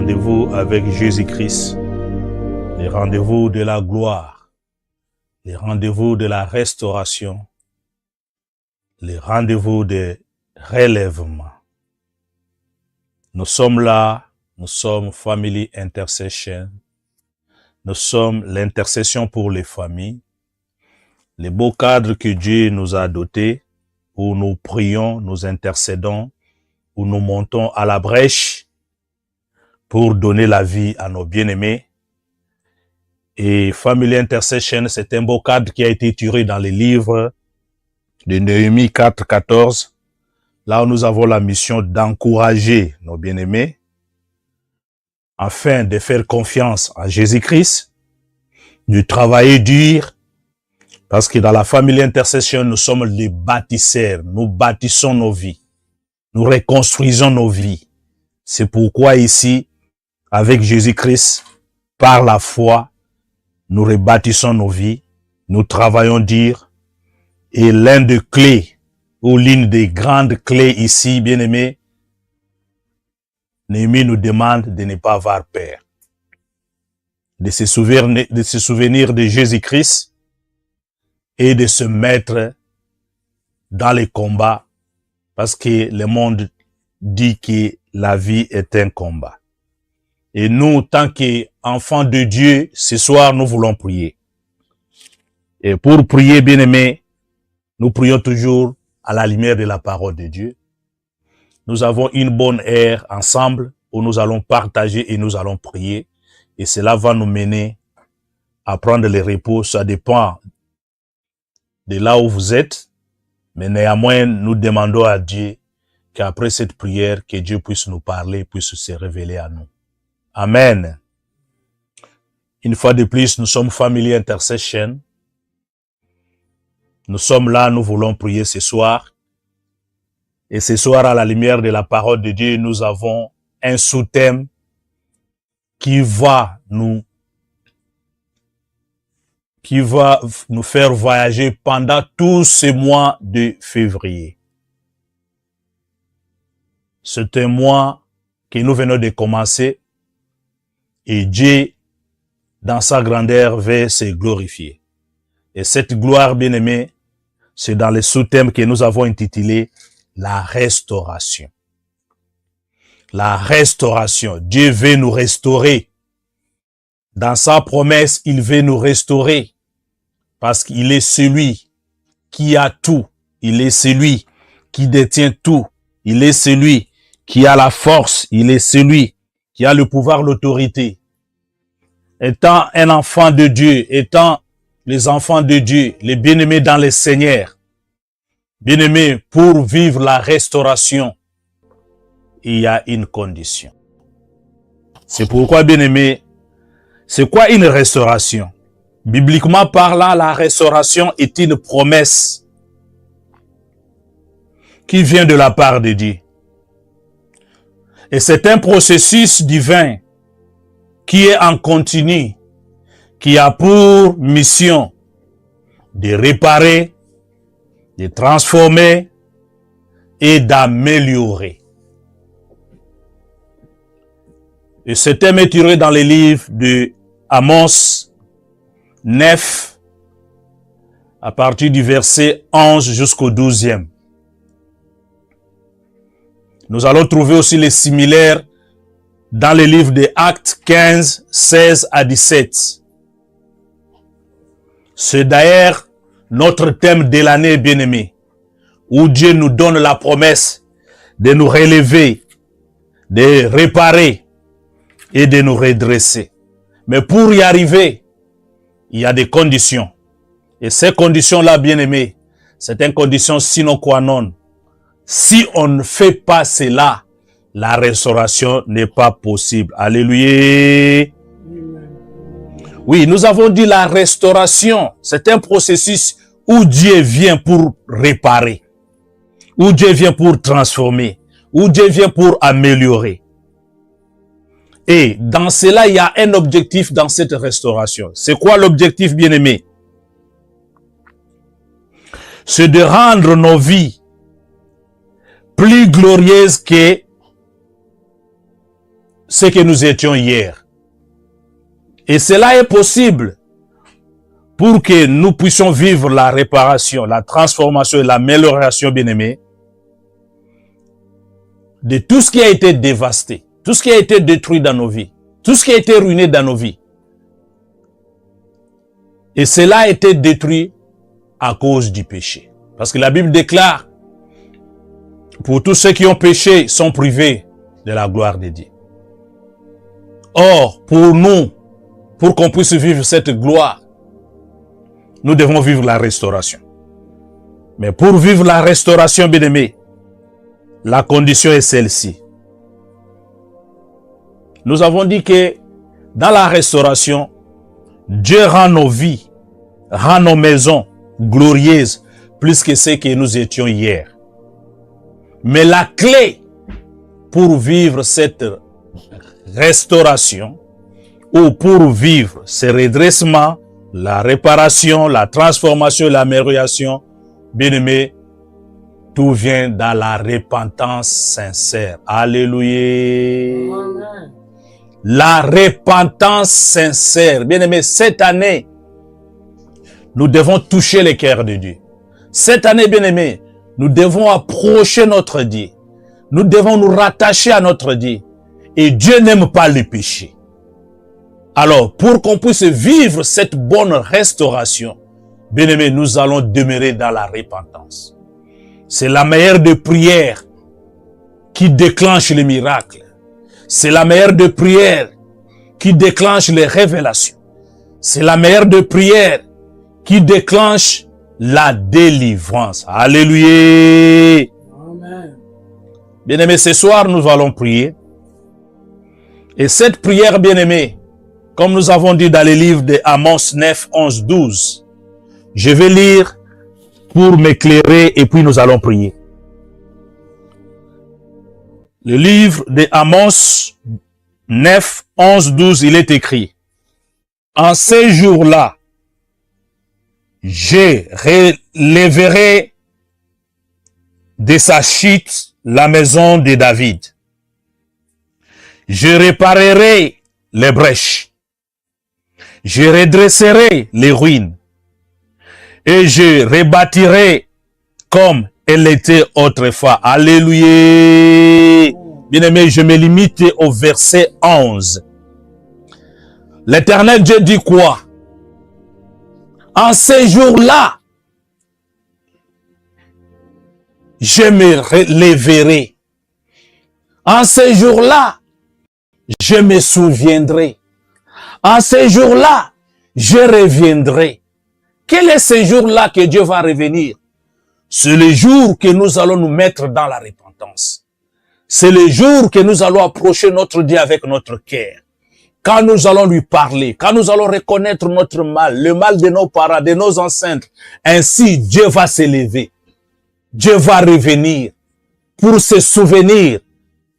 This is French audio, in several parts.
rendez-vous avec Jésus-Christ, les rendez-vous de la gloire, les rendez-vous de la restauration, les rendez-vous de relèvement. Nous sommes là, nous sommes Family Intercession, nous sommes l'intercession pour les familles, les beaux cadres que Dieu nous a dotés, où nous prions, nous intercédons, où nous montons à la brèche pour donner la vie à nos bien-aimés. Et Family Intercession, c'est un beau cadre qui a été tiré dans les livres de Néhémie 4:14, là où nous avons la mission d'encourager nos bien-aimés afin de faire confiance à Jésus-Christ, de travailler dur, parce que dans la Family Intercession, nous sommes les bâtisseurs, nous bâtissons nos vies, nous reconstruisons nos vies. C'est pourquoi ici, avec Jésus-Christ, par la foi, nous rebâtissons nos vies, nous travaillons dur, et l'une des clés, ou l'une des grandes clés ici, bien-aimés, Néhémie nous demande de ne pas avoir peur, de se souvenir de Jésus-Christ et de se mettre dans les combats, parce que le monde dit que la vie est un combat. Et nous, tant qu'enfants de Dieu, ce soir, nous voulons prier. Et pour prier, bien-aimés, nous prions toujours à la lumière de la parole de Dieu. Nous avons une bonne heure ensemble où nous allons partager et nous allons prier. Et cela va nous mener à prendre le repos. Ça dépend de là où vous êtes. Mais néanmoins, nous demandons à Dieu qu'après cette prière, que Dieu puisse nous parler, puisse se révéler à nous. Amen. Une fois de plus, nous sommes Family Intercession. Nous sommes là, nous voulons prier ce soir. Et ce soir, à la lumière de la parole de Dieu, nous avons un sous-thème qui va nous faire voyager pendant tous ces mois de février. C'est un mois que nous venons de commencer et Dieu, dans sa grandeur, veut se glorifier. Et cette gloire, bien-aimée, c'est dans le sous-thème que nous avons intitulé la restauration. La restauration. Dieu veut nous restaurer. Dans sa promesse, il veut nous restaurer. Parce qu'il est celui qui a tout. Il est celui qui détient tout. Il est celui qui a la force. Il est celui qui a le pouvoir, l'autorité. Étant un enfant de Dieu, étant les enfants de Dieu, les bien-aimés dans le Seigneur, bien-aimés, pour vivre la restauration, il y a une condition. C'est pourquoi, bien-aimés, c'est quoi une restauration? Bibliquement parlant, la restauration est une promesse qui vient de la part de Dieu. Et c'est un processus divin qui est en continu, qui a pour mission de réparer, de transformer et d'améliorer. Et ce thème est tiré dans les livres de Amos 9, à partir du verset 11 jusqu'au 12e. Nous allons trouver aussi les similaires dans les livres de Actes 15, 16 à 17. C'est d'ailleurs notre thème de l'année, bien-aimé, où Dieu nous donne la promesse de nous relever, de réparer et de nous redresser. Mais pour y arriver, il y a des conditions. Et ces conditions-là, bien-aimés, c'est une condition sine qua non. Si on ne fait pas cela, la restauration n'est pas possible. Alléluia. Oui, nous avons dit la restauration, c'est un processus où Dieu vient pour réparer, où Dieu vient pour transformer, où Dieu vient pour améliorer. Et dans cela, il y a un objectif dans cette restauration. C'est quoi l'objectif, bien-aimé? C'est de rendre nos vies plus glorieuses que ce que nous étions hier. Et cela est possible pour que nous puissions vivre la réparation, la transformation et l'amélioration, bien-aimés, de tout ce qui a été dévasté, tout ce qui a été détruit dans nos vies, tout ce qui a été ruiné dans nos vies. Et cela a été détruit à cause du péché. Parce que la Bible déclare, pour tous ceux qui ont péché, sont privés de la gloire de Dieu. Or, pour nous, pour qu'on puisse vivre cette gloire, nous devons vivre la restauration. Mais pour vivre la restauration, bien-aimés, la condition est celle-ci. Nous avons dit que dans la restauration, Dieu rend nos vies, rend nos maisons glorieuses plus que ce que nous étions hier. Mais la clé pour vivre cette restauration ou pour vivre ce redressement, la réparation, la transformation et l'amélioration, bien-aimés, tout vient dans la repentance sincère. Alléluia. Amen. La repentance sincère. Bien-aimés, cette année, nous devons toucher le cœur de Dieu. Cette année, bien-aimés, nous devons approcher notre Dieu. Nous devons nous rattacher à notre Dieu. Et Dieu n'aime pas le péché. Alors, pour qu'on puisse vivre cette bonne restauration, bien-aimés, nous allons demeurer dans la repentance. C'est la meilleure des prières qui déclenche les miracles. C'est la meilleure des prières qui déclenche les révélations. C'est la meilleure des prières qui déclenche la délivrance. Alléluia. Amen. Bien-aimés, ce soir, nous allons prier. Et cette prière, bien-aimés, comme nous avons dit dans les livres de Amos 9, 11, 12, je vais lire pour m'éclairer et puis nous allons prier. Le livre de Amos 9, 11, 12, il est écrit: en ces jours-là, je relèverai de sa chute la maison de David. Je réparerai les brèches. Je redresserai les ruines. Et je rebâtirai comme elle était autrefois. Alléluia. Bien-aimé, je me limite au verset 11. L'Éternel Dieu dit quoi? En ces jours-là, je me relèverai. En ces jours-là, je me souviendrai. En ces jours-là, je reviendrai. Quel est ce jour-là que Dieu va revenir? C'est le jour que nous allons nous mettre dans la repentance. C'est le jour que nous allons approcher notre Dieu avec notre cœur. Quand nous allons lui parler, quand nous allons reconnaître notre mal, le mal de nos parents, de nos ancêtres, ainsi Dieu va s'élever. Dieu va revenir pour se souvenir.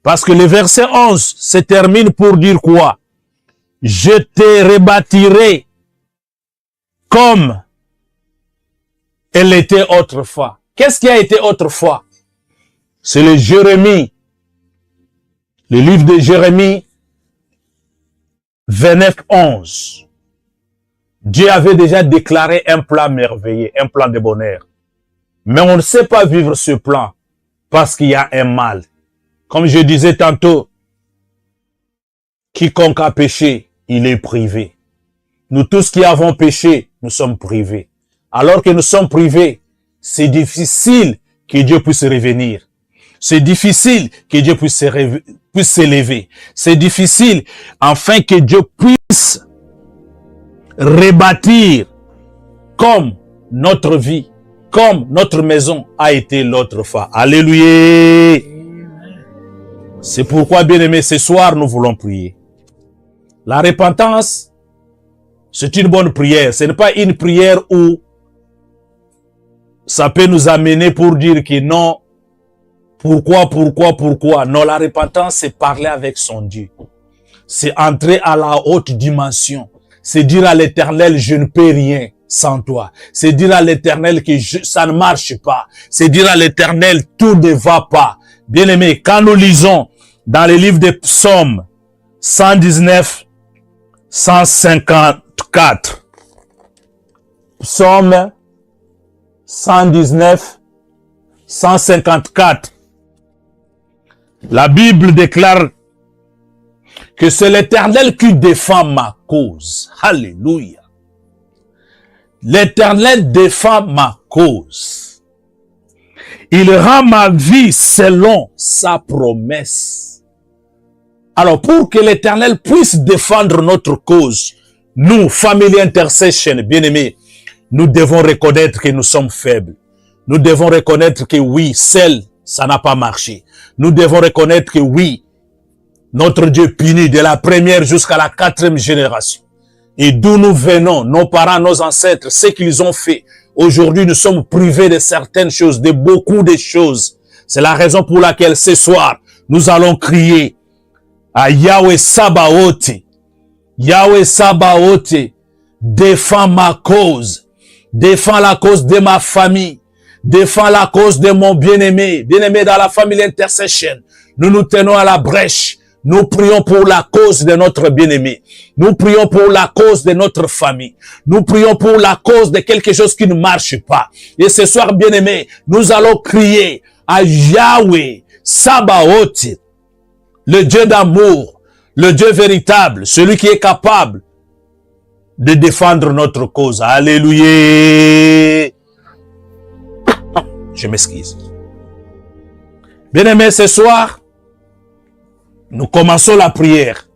Parce que le verset 11 se termine pour dire quoi? Je te rebâtirai comme elle était autrefois. Qu'est-ce qui a été autrefois? C'est le Jérémie. Le livre de Jérémie 29, 11. Dieu avait déjà déclaré un plan merveilleux, un plan de bonheur. Mais on ne sait pas vivre ce plan parce qu'il y a un mal. Comme je disais tantôt, quiconque a péché, il est privé. Nous tous qui avons péché, nous sommes privés. Alors que nous sommes privés, c'est difficile que Dieu puisse revenir. C'est difficile que Dieu puisse s'élever. C'est difficile, afin que Dieu puisse rebâtir comme notre vie, comme notre maison a été l'autre fois. Alléluia. C'est pourquoi, bien-aimés, ce soir, nous voulons prier. La repentance, c'est une bonne prière. Ce n'est pas une prière où ça peut nous amener pour dire que non, pourquoi. Non, la repentance, c'est parler avec son Dieu. C'est entrer à la haute dimension. C'est dire à l'Éternel, je ne peux rien sans toi. C'est dire à l'Éternel que ça ne marche pas. C'est dire à l'Éternel, tout ne va pas. Bien-aimé, quand nous lisons dans les livres des psaumes, 119, 154. Psaume 119, 154. La Bible déclare que c'est l'Éternel qui défend ma cause. Alléluia. L'Éternel défend ma cause. Il rend ma vie selon sa promesse. Alors, pour que l'Éternel puisse défendre notre cause, nous, Family Intercession, bien-aimés, nous devons reconnaître que nous sommes faibles. Nous devons reconnaître que oui, seul, ça n'a pas marché. Nous devons reconnaître que oui, notre Dieu punit de la première jusqu'à la 4e génération. Et d'où nous venons, nos parents, nos ancêtres, ce qu'ils ont fait. Aujourd'hui, nous sommes privés de certaines choses, de beaucoup de choses. C'est la raison pour laquelle ce soir, nous allons crier à Yahweh Sabaoth. Yahweh Sabaoth, défends ma cause. Défends la cause de ma famille. Défends la cause de mon bien-aimé. Bien-aimé dans la Family Intercession. Nous nous tenons à la brèche. Nous prions pour la cause de notre bien-aimé. Nous prions pour la cause de notre famille. Nous prions pour la cause de quelque chose qui ne marche pas. Et ce soir, bien-aimé, nous allons crier à Yahweh Sabaoth, le Dieu d'amour, le Dieu véritable, celui qui est capable de défendre notre cause. Alléluia. Je m'excuse. Bien-aimé, ce soir, nous commençons la prière.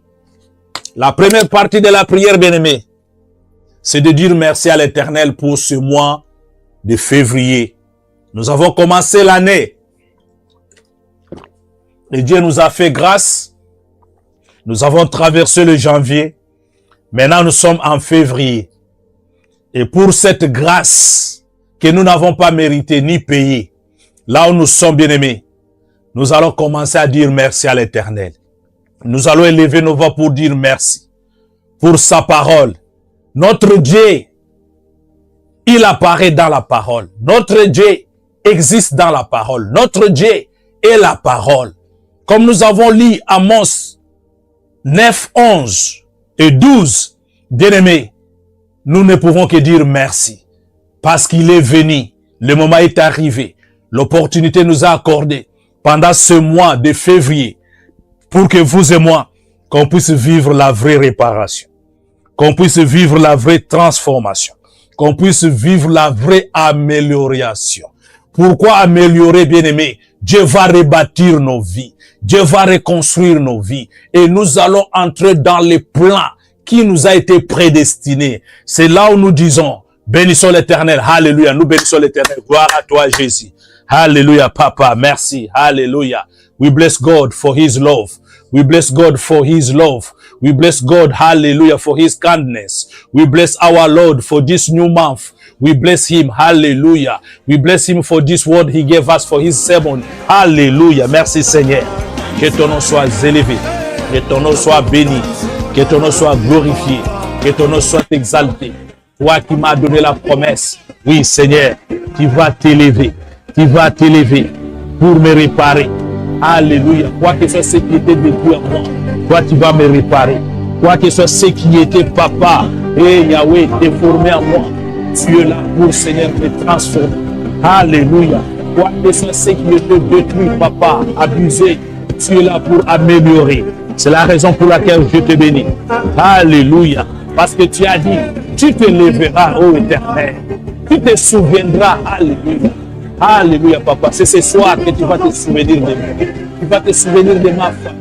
La première partie de la prière, bien-aimé, c'est de dire merci à l'Éternel pour ce mois de février. Nous avons commencé l'année. Et Dieu nous a fait grâce. Nous avons traversé le janvier. Maintenant, nous sommes en février. Et pour cette grâce que nous n'avons pas méritée ni payée, là où nous sommes, bien-aimés, nous allons commencer à dire merci à l'Éternel. Nous allons élever nos voix pour dire merci pour sa parole. Notre Dieu, il apparaît dans la parole. Notre Dieu existe dans la parole. Notre Dieu est la parole. Comme nous avons lu Amos 9, 11 et 12, bien-aimés, nous ne pouvons que dire merci. Parce qu'il est venu, le moment est arrivé, l'opportunité nous a accordé pendant ce mois de février pour que vous et moi, qu'on puisse vivre la vraie réparation, qu'on puisse vivre la vraie transformation, qu'on puisse vivre la vraie amélioration. Pourquoi améliorer, bien-aimés? Dieu va rebâtir nos vies, Dieu va reconstruire nos vies et nous allons entrer dans les plans qui nous a été prédestinés. C'est là où nous disons, bénissons l'Éternel, alléluia, nous bénissons l'Éternel, gloire à toi Jésus. Hallelujah, Papa, merci, hallelujah. We bless God for His love. We bless God for His love. We bless God, hallelujah, for His kindness. We bless our Lord for this new month. We bless Him, hallelujah. We bless Him for this word He gave us for His sermon. Hallelujah, merci Seigneur. Que ton nom soit élevé, que ton nom soit béni, que ton nom soit glorifié, que ton nom soit exalté. Toi qui m'as donné la promesse, oui Seigneur, tu vas t'élever pour me réparer. Alléluia. Quoi que ce soit ce qui était détruit en moi, toi tu vas me réparer. Quoi que ce soit ce qui était, Papa, et Yahweh, déformé en moi, tu es là pour, Seigneur, me transformer. Alléluia. Quoi que ce soit ce qui était détruit, Papa, abusé, tu es là pour améliorer. C'est la raison pour laquelle je te bénis. Alléluia. Parce que tu as dit, tu te lèveras, ô Éternel. Tu te souviendras. Alléluia. Alléluia, Papa. C'est ce soir que tu vas te souvenir de moi. Tu vas te souvenir de ma femme.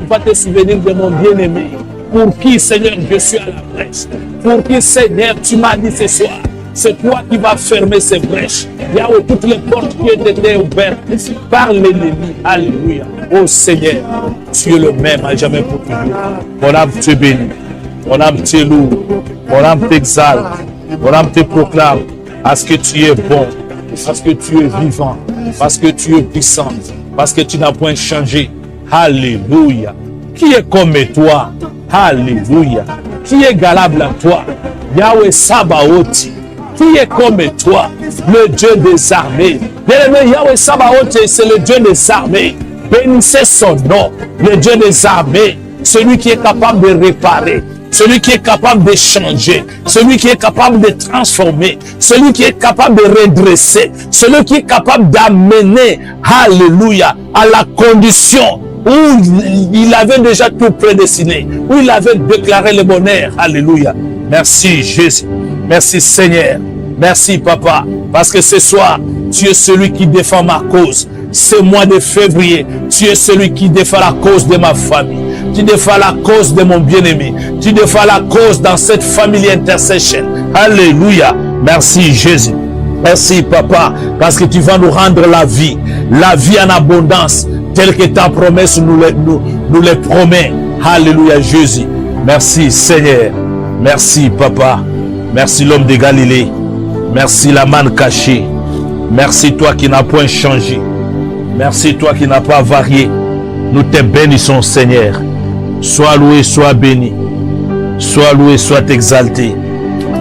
Tu vas te souvenir de mon bien-aimé. Pour qui, Seigneur, je suis à la brèche. Pour qui, Seigneur, tu m'as dit ce soir. C'est toi qui vas fermer ces brèches. Il y a toutes les portes qui étaient ouvertes par l'ennemi. Alléluia. Oh Seigneur, tu es le même à jamais pour toujours. Mon âme te bénit. Mon âme te loue. Mon âme t'exalte. Mon âme te proclame. Parce que tu es bon. Parce que tu es vivant, parce que tu es puissant, parce que tu n'as point changé. Alléluia. Qui est comme toi? Alléluia. Qui est égalable à toi? Yahweh Sabaoth. Qui est comme toi? Le Dieu des armées. Bien-aimé, Yahweh Sabaoth, c'est le Dieu des armées. Bénissez son nom, le Dieu des armées. celui qui est capable de réparer, celui qui est capable de changer, celui qui est capable de transformer, celui qui est capable de redresser, celui qui est capable d'amener, alléluia, à la condition où il avait déjà tout prédestiné, où il avait déclaré le bonheur. Alléluia. Merci Jésus. Merci Seigneur. Merci Papa. Parce que ce soir, tu es celui qui défend ma cause. Ce mois de février, tu es celui qui défend la cause de ma famille. Tu défends la cause de mon bien-aimé. Tu défends la cause dans cette family intercession. Alléluia. Merci Jésus. Merci Papa, parce que tu vas nous rendre la vie en abondance, telle que ta promesse nous les promet. Alléluia Jésus. Merci Seigneur. Merci Papa. Merci l'homme de Galilée. Merci la manne cachée. Merci toi qui n'as point changé. Merci toi qui n'as pas varié. Nous te bénissons Seigneur. Sois loué, sois béni. Sois loué, sois exalté.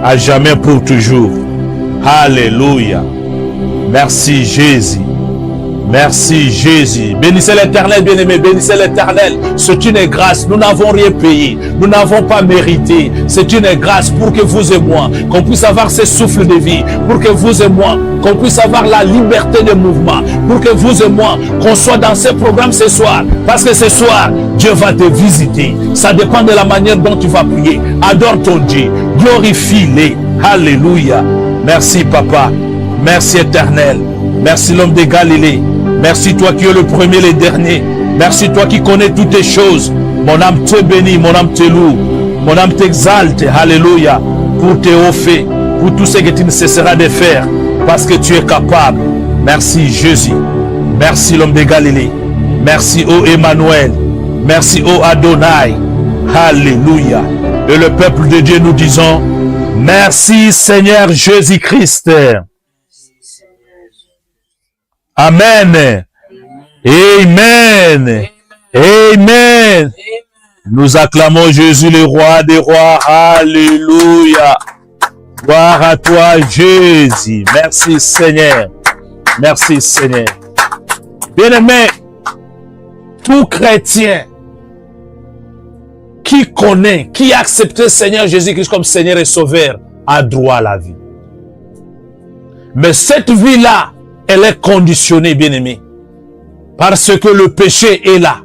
À jamais pour toujours. Alléluia. Merci Jésus. Merci Jésus. Bénissez l'Éternel, bien-aimé. Bénissez l'Éternel. C'est une grâce. Nous n'avons rien payé. Nous n'avons pas mérité. C'est une grâce pour que vous et moi, qu'on puisse avoir ce souffle de vie. Pour que vous et moi, qu'on puisse avoir la liberté de mouvement. Pour que vous et moi, qu'on soit dans ce programme ce soir. Parce que ce soir, Dieu va te visiter. Ça dépend de la manière dont tu vas prier. Adore ton Dieu. Glorifie-le. Alléluia. Merci Papa. Merci Éternel. Merci l'homme de Galilée. Merci toi qui es le premier et le dernier. Merci toi qui connais toutes les choses. Mon âme te bénit, mon âme te loue. Mon âme t'exalte. Alléluia. Pour te offrir, pour tout ce que tu ne cesseras de faire. Parce que tu es capable. Merci Jésus. Merci l'homme de Galilée. Merci ô Emmanuel. Merci ô Adonai. Alléluia. Et le peuple de Dieu nous disons, merci Seigneur Jésus-Christ. Amen. Amen. Amen. Nous acclamons Jésus le roi des rois. Alléluia. Gloire à toi Jésus. Merci Seigneur. Merci Seigneur. Bien-aimé, tout chrétien qui connaît, qui a accepté Seigneur Jésus-Christ comme Seigneur et Sauveur, a droit à la vie. Mais cette vie-là, elle est conditionnée, bien-aimé, parce que le péché est là,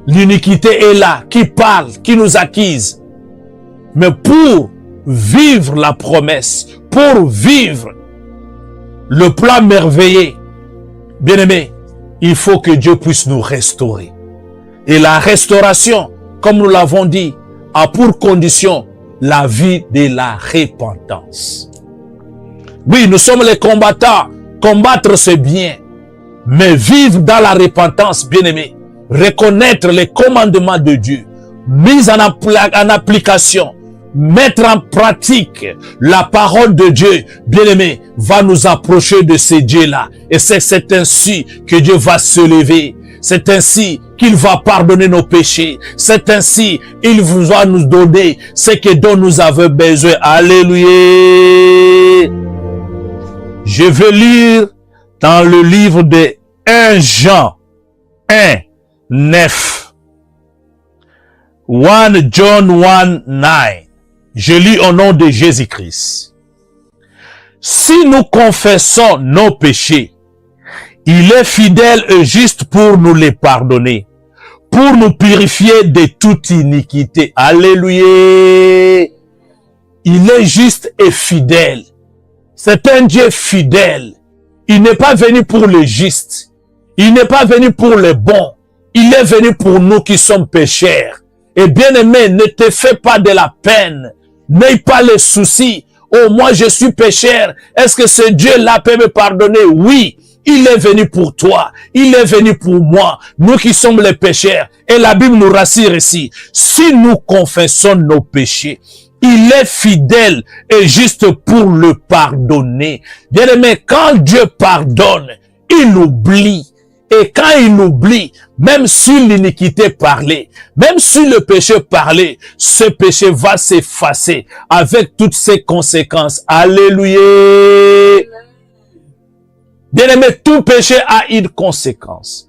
l'iniquité est là, qui parle, qui nous accuse. Mais pour vivre la promesse, pour vivre le plan merveilleux, bien-aimé, il faut que Dieu puisse nous restaurer. Et la restauration, comme nous l'avons dit, a pour condition la vie de la repentance. Oui, nous sommes les combattants. Combattre, c'est bien. Mais vivre dans la repentance, bien-aimé, reconnaître les commandements de Dieu, mise en application, mettre en pratique la parole de Dieu, bien-aimé, va nous approcher de ce Dieu-là. Et c'est ainsi que Dieu va se lever. C'est ainsi qu'il va pardonner nos péchés. C'est ainsi qu'il va nous donner ce dont nous avons besoin. Alléluia. Je veux lire dans le livre de 1 Jean 1, 9. 1 John 1, 9. Je lis au nom de Jésus-Christ. Si nous confessons nos péchés, il est fidèle et juste pour nous les pardonner, pour nous purifier de toute iniquité. Alléluia. Il est juste et fidèle. C'est un Dieu fidèle. Il n'est pas venu pour les justes. Il n'est pas venu pour les bons. Il est venu pour nous qui sommes pécheurs. Et bien aimé, ne te fais pas de la peine. N'aie pas les soucis. Oh, moi je suis pécheur. Est-ce que ce Dieu-là peut me pardonner? Oui. Il est venu pour toi. Il est venu pour moi. Nous qui sommes les pécheurs. Et la Bible nous rassure ici. Si nous confessons nos péchés, il est fidèle et juste pour le pardonner. Bien-aimé, quand Dieu pardonne, il oublie. Et quand il oublie, même si l'iniquité parlait, même si le péché parlait, ce péché va s'effacer avec toutes ses conséquences. Alléluia. Bien-aimé, tout péché a une conséquence.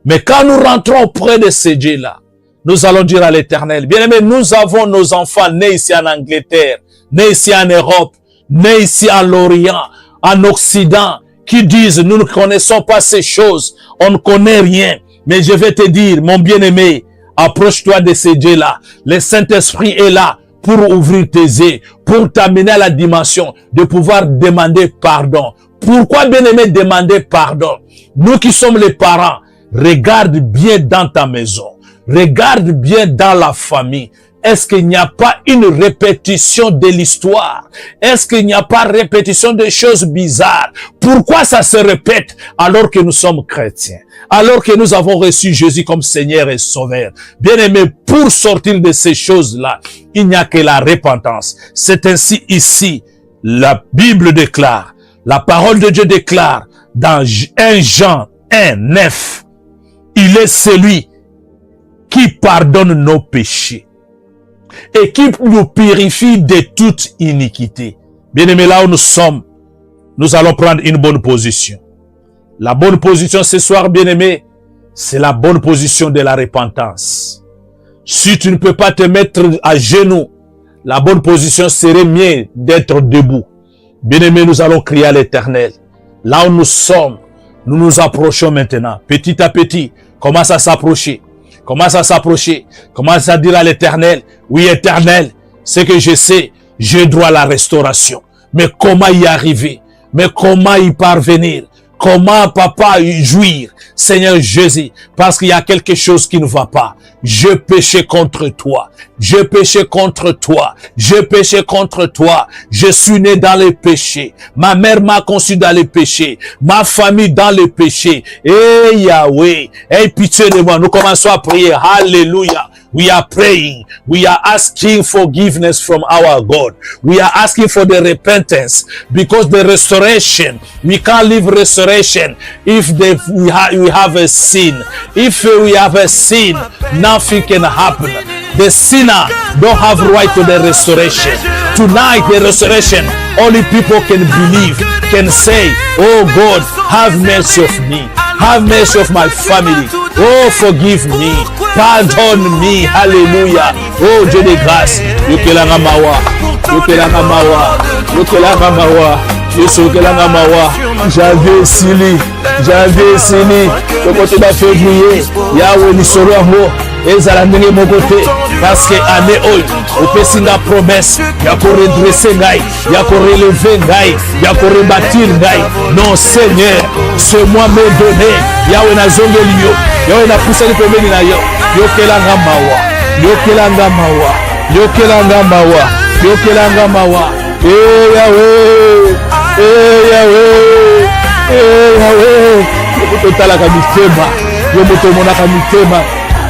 Mais quand nous rentrons auprès de ce Dieu-là, nous allons dire à l'Éternel, bien-aimé, nous avons nos enfants nés ici en Angleterre, nés ici en Europe, nés ici en l'Orient, en Occident, qui disent, nous ne connaissons pas ces choses, on ne connaît rien. Mais je vais te dire, mon bien-aimé, approche-toi de ces dieux-là. Le Saint-Esprit est là pour ouvrir tes yeux, pour t'amener à la dimension de pouvoir demander pardon. Pourquoi, bien-aimé, demander pardon? Nous qui sommes les parents, regarde bien dans ta maison. Regarde bien dans la famille. Est-ce qu'il n'y a pas une répétition de l'histoire? Est-ce qu'il n'y a pas répétition de choses bizarres? Pourquoi ça se répète alors que nous sommes chrétiens? Alors que nous avons reçu Jésus comme Seigneur et Sauveur. Bien-aimé, pour sortir de ces choses-là, il n'y a que la repentance. C'est ainsi ici, la Bible déclare, la parole de Dieu déclare dans 1 Jean 1, 9, il est celui qui pardonne nos péchés et qui nous purifie de toute iniquité. Bien-aimés, là où nous sommes, nous allons prendre une bonne position. La bonne position ce soir, bien-aimé, c'est la bonne position de la repentance. Si tu ne peux pas te mettre à genoux, la bonne position serait mieux d'être debout. Bien-aimé, nous allons crier à l'Éternel. Là où nous sommes, nous nous approchons maintenant. Petit à petit, commence à s'approcher. Commence à s'approcher. Commence à dire à l'Éternel, oui Éternel, c'est que je sais, j'ai droit à la restauration. Mais comment y arriver? Mais comment y parvenir? Comment, papa, y jouir? Seigneur Jésus, parce qu'il y a quelque chose qui ne va pas. Je péchais contre toi. Je péchais contre toi. Je péchais contre toi. Je suis né dans les péchés. Ma mère m'a conçu dans les péchés. Ma famille dans les péchés. Eh Yahweh, aie pitié de moi. Nous commençons à prier. Alléluia. We are praying. We are asking forgiveness from our God. We are asking for the repentance because the restoration, we can't live restoration if we have a sin. If we have a sin, nothing can happen. The sinner don't have right to the restoration. Tonight, the restoration, only people can believe, can say, oh God, have mercy of me. Have mercy of my family. Oh, forgive me. Pardon me. Hallelujah. Oh, Dieu de grâce. Yokelanga mawa. Yokelanga mawa. Yokelanga mawa. Yokelanga mawa. Janvier sili. Janvier sili. Le côté de février. Yahweh ni solo yango. Ezala ndenge moko te. Parce que année oyo opesi nga promesse ya koredresse ngai, ya korelever ngai, ya korebâtir ngai. Non Seigneur, ce mois m'est donné. Yahweh nazongeli yo. Yahweh napusani pembeni na yo. Yokelanga mawa. Yokelanga mawa. Yokelanga mawa. Yokelanga mawa. Eh Yahweh. Eh Yahweh. Eh Yahweh. Yokotalaka mitema. Yokotomonaka mitema.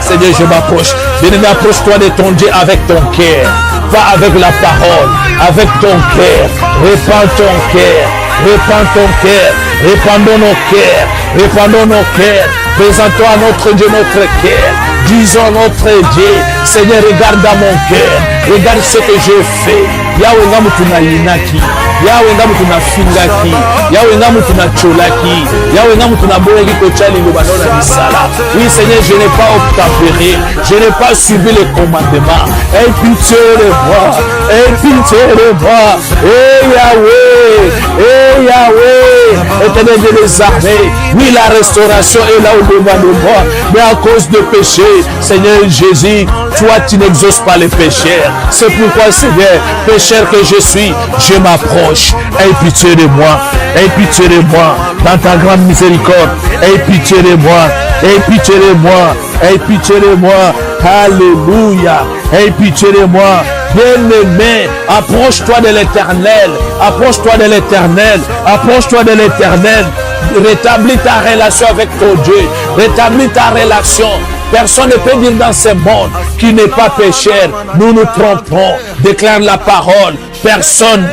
Seigneur, je m'approche. Bien-aimé, approche-toi de ton Dieu avec ton cœur. Pas avec la parole, avec ton cœur. Répands ton cœur. Répands ton cœur. Répandons nos cœurs. Répandons nos cœurs. Présentons à notre Dieu notre cœur. Disons notre Dieu. Seigneur, regarde dans mon cœur. Regarde ce que j'ai fait. Yahweh ngamu tunayinaki. Yahweh ngamu tunafingaki. Yahweh ngamu tunacholaki. Yahweh ngamu tunaboyaki kochali lubanola bisala. Oui Seigneur, je n'ai pas obtempéré. Je n'ai pas suivi les commandements. Aie pitié de moi. Aie pitié de moi. Eh Yahweh. Eh Yahweh. Éternel de les armées. Oui, la restauration est là au-devant de moi. Mais à cause de péché, Seigneur Jésus, toi tu n'exauces pas les pécheurs. C'est pourquoi Seigneur, pécheur que je suis, je m'approche. Aie pitié de moi. Aie pitié de moi. Dans ta grande miséricorde. Aie pitié de moi. Aie pitié de moi. Aie pitié de moi. Alléluia. Aie pitié de moi. Bien-aimé, approche-toi de l'Éternel. Approche-toi de l'Éternel. Approche-toi de l'Éternel. Rétablis ta relation avec ton Dieu. Rétablis ta relation. Personne ne peut dire dans ce monde qui n'est pas pécheur. Nous nous trompons. Déclare la parole. Personne.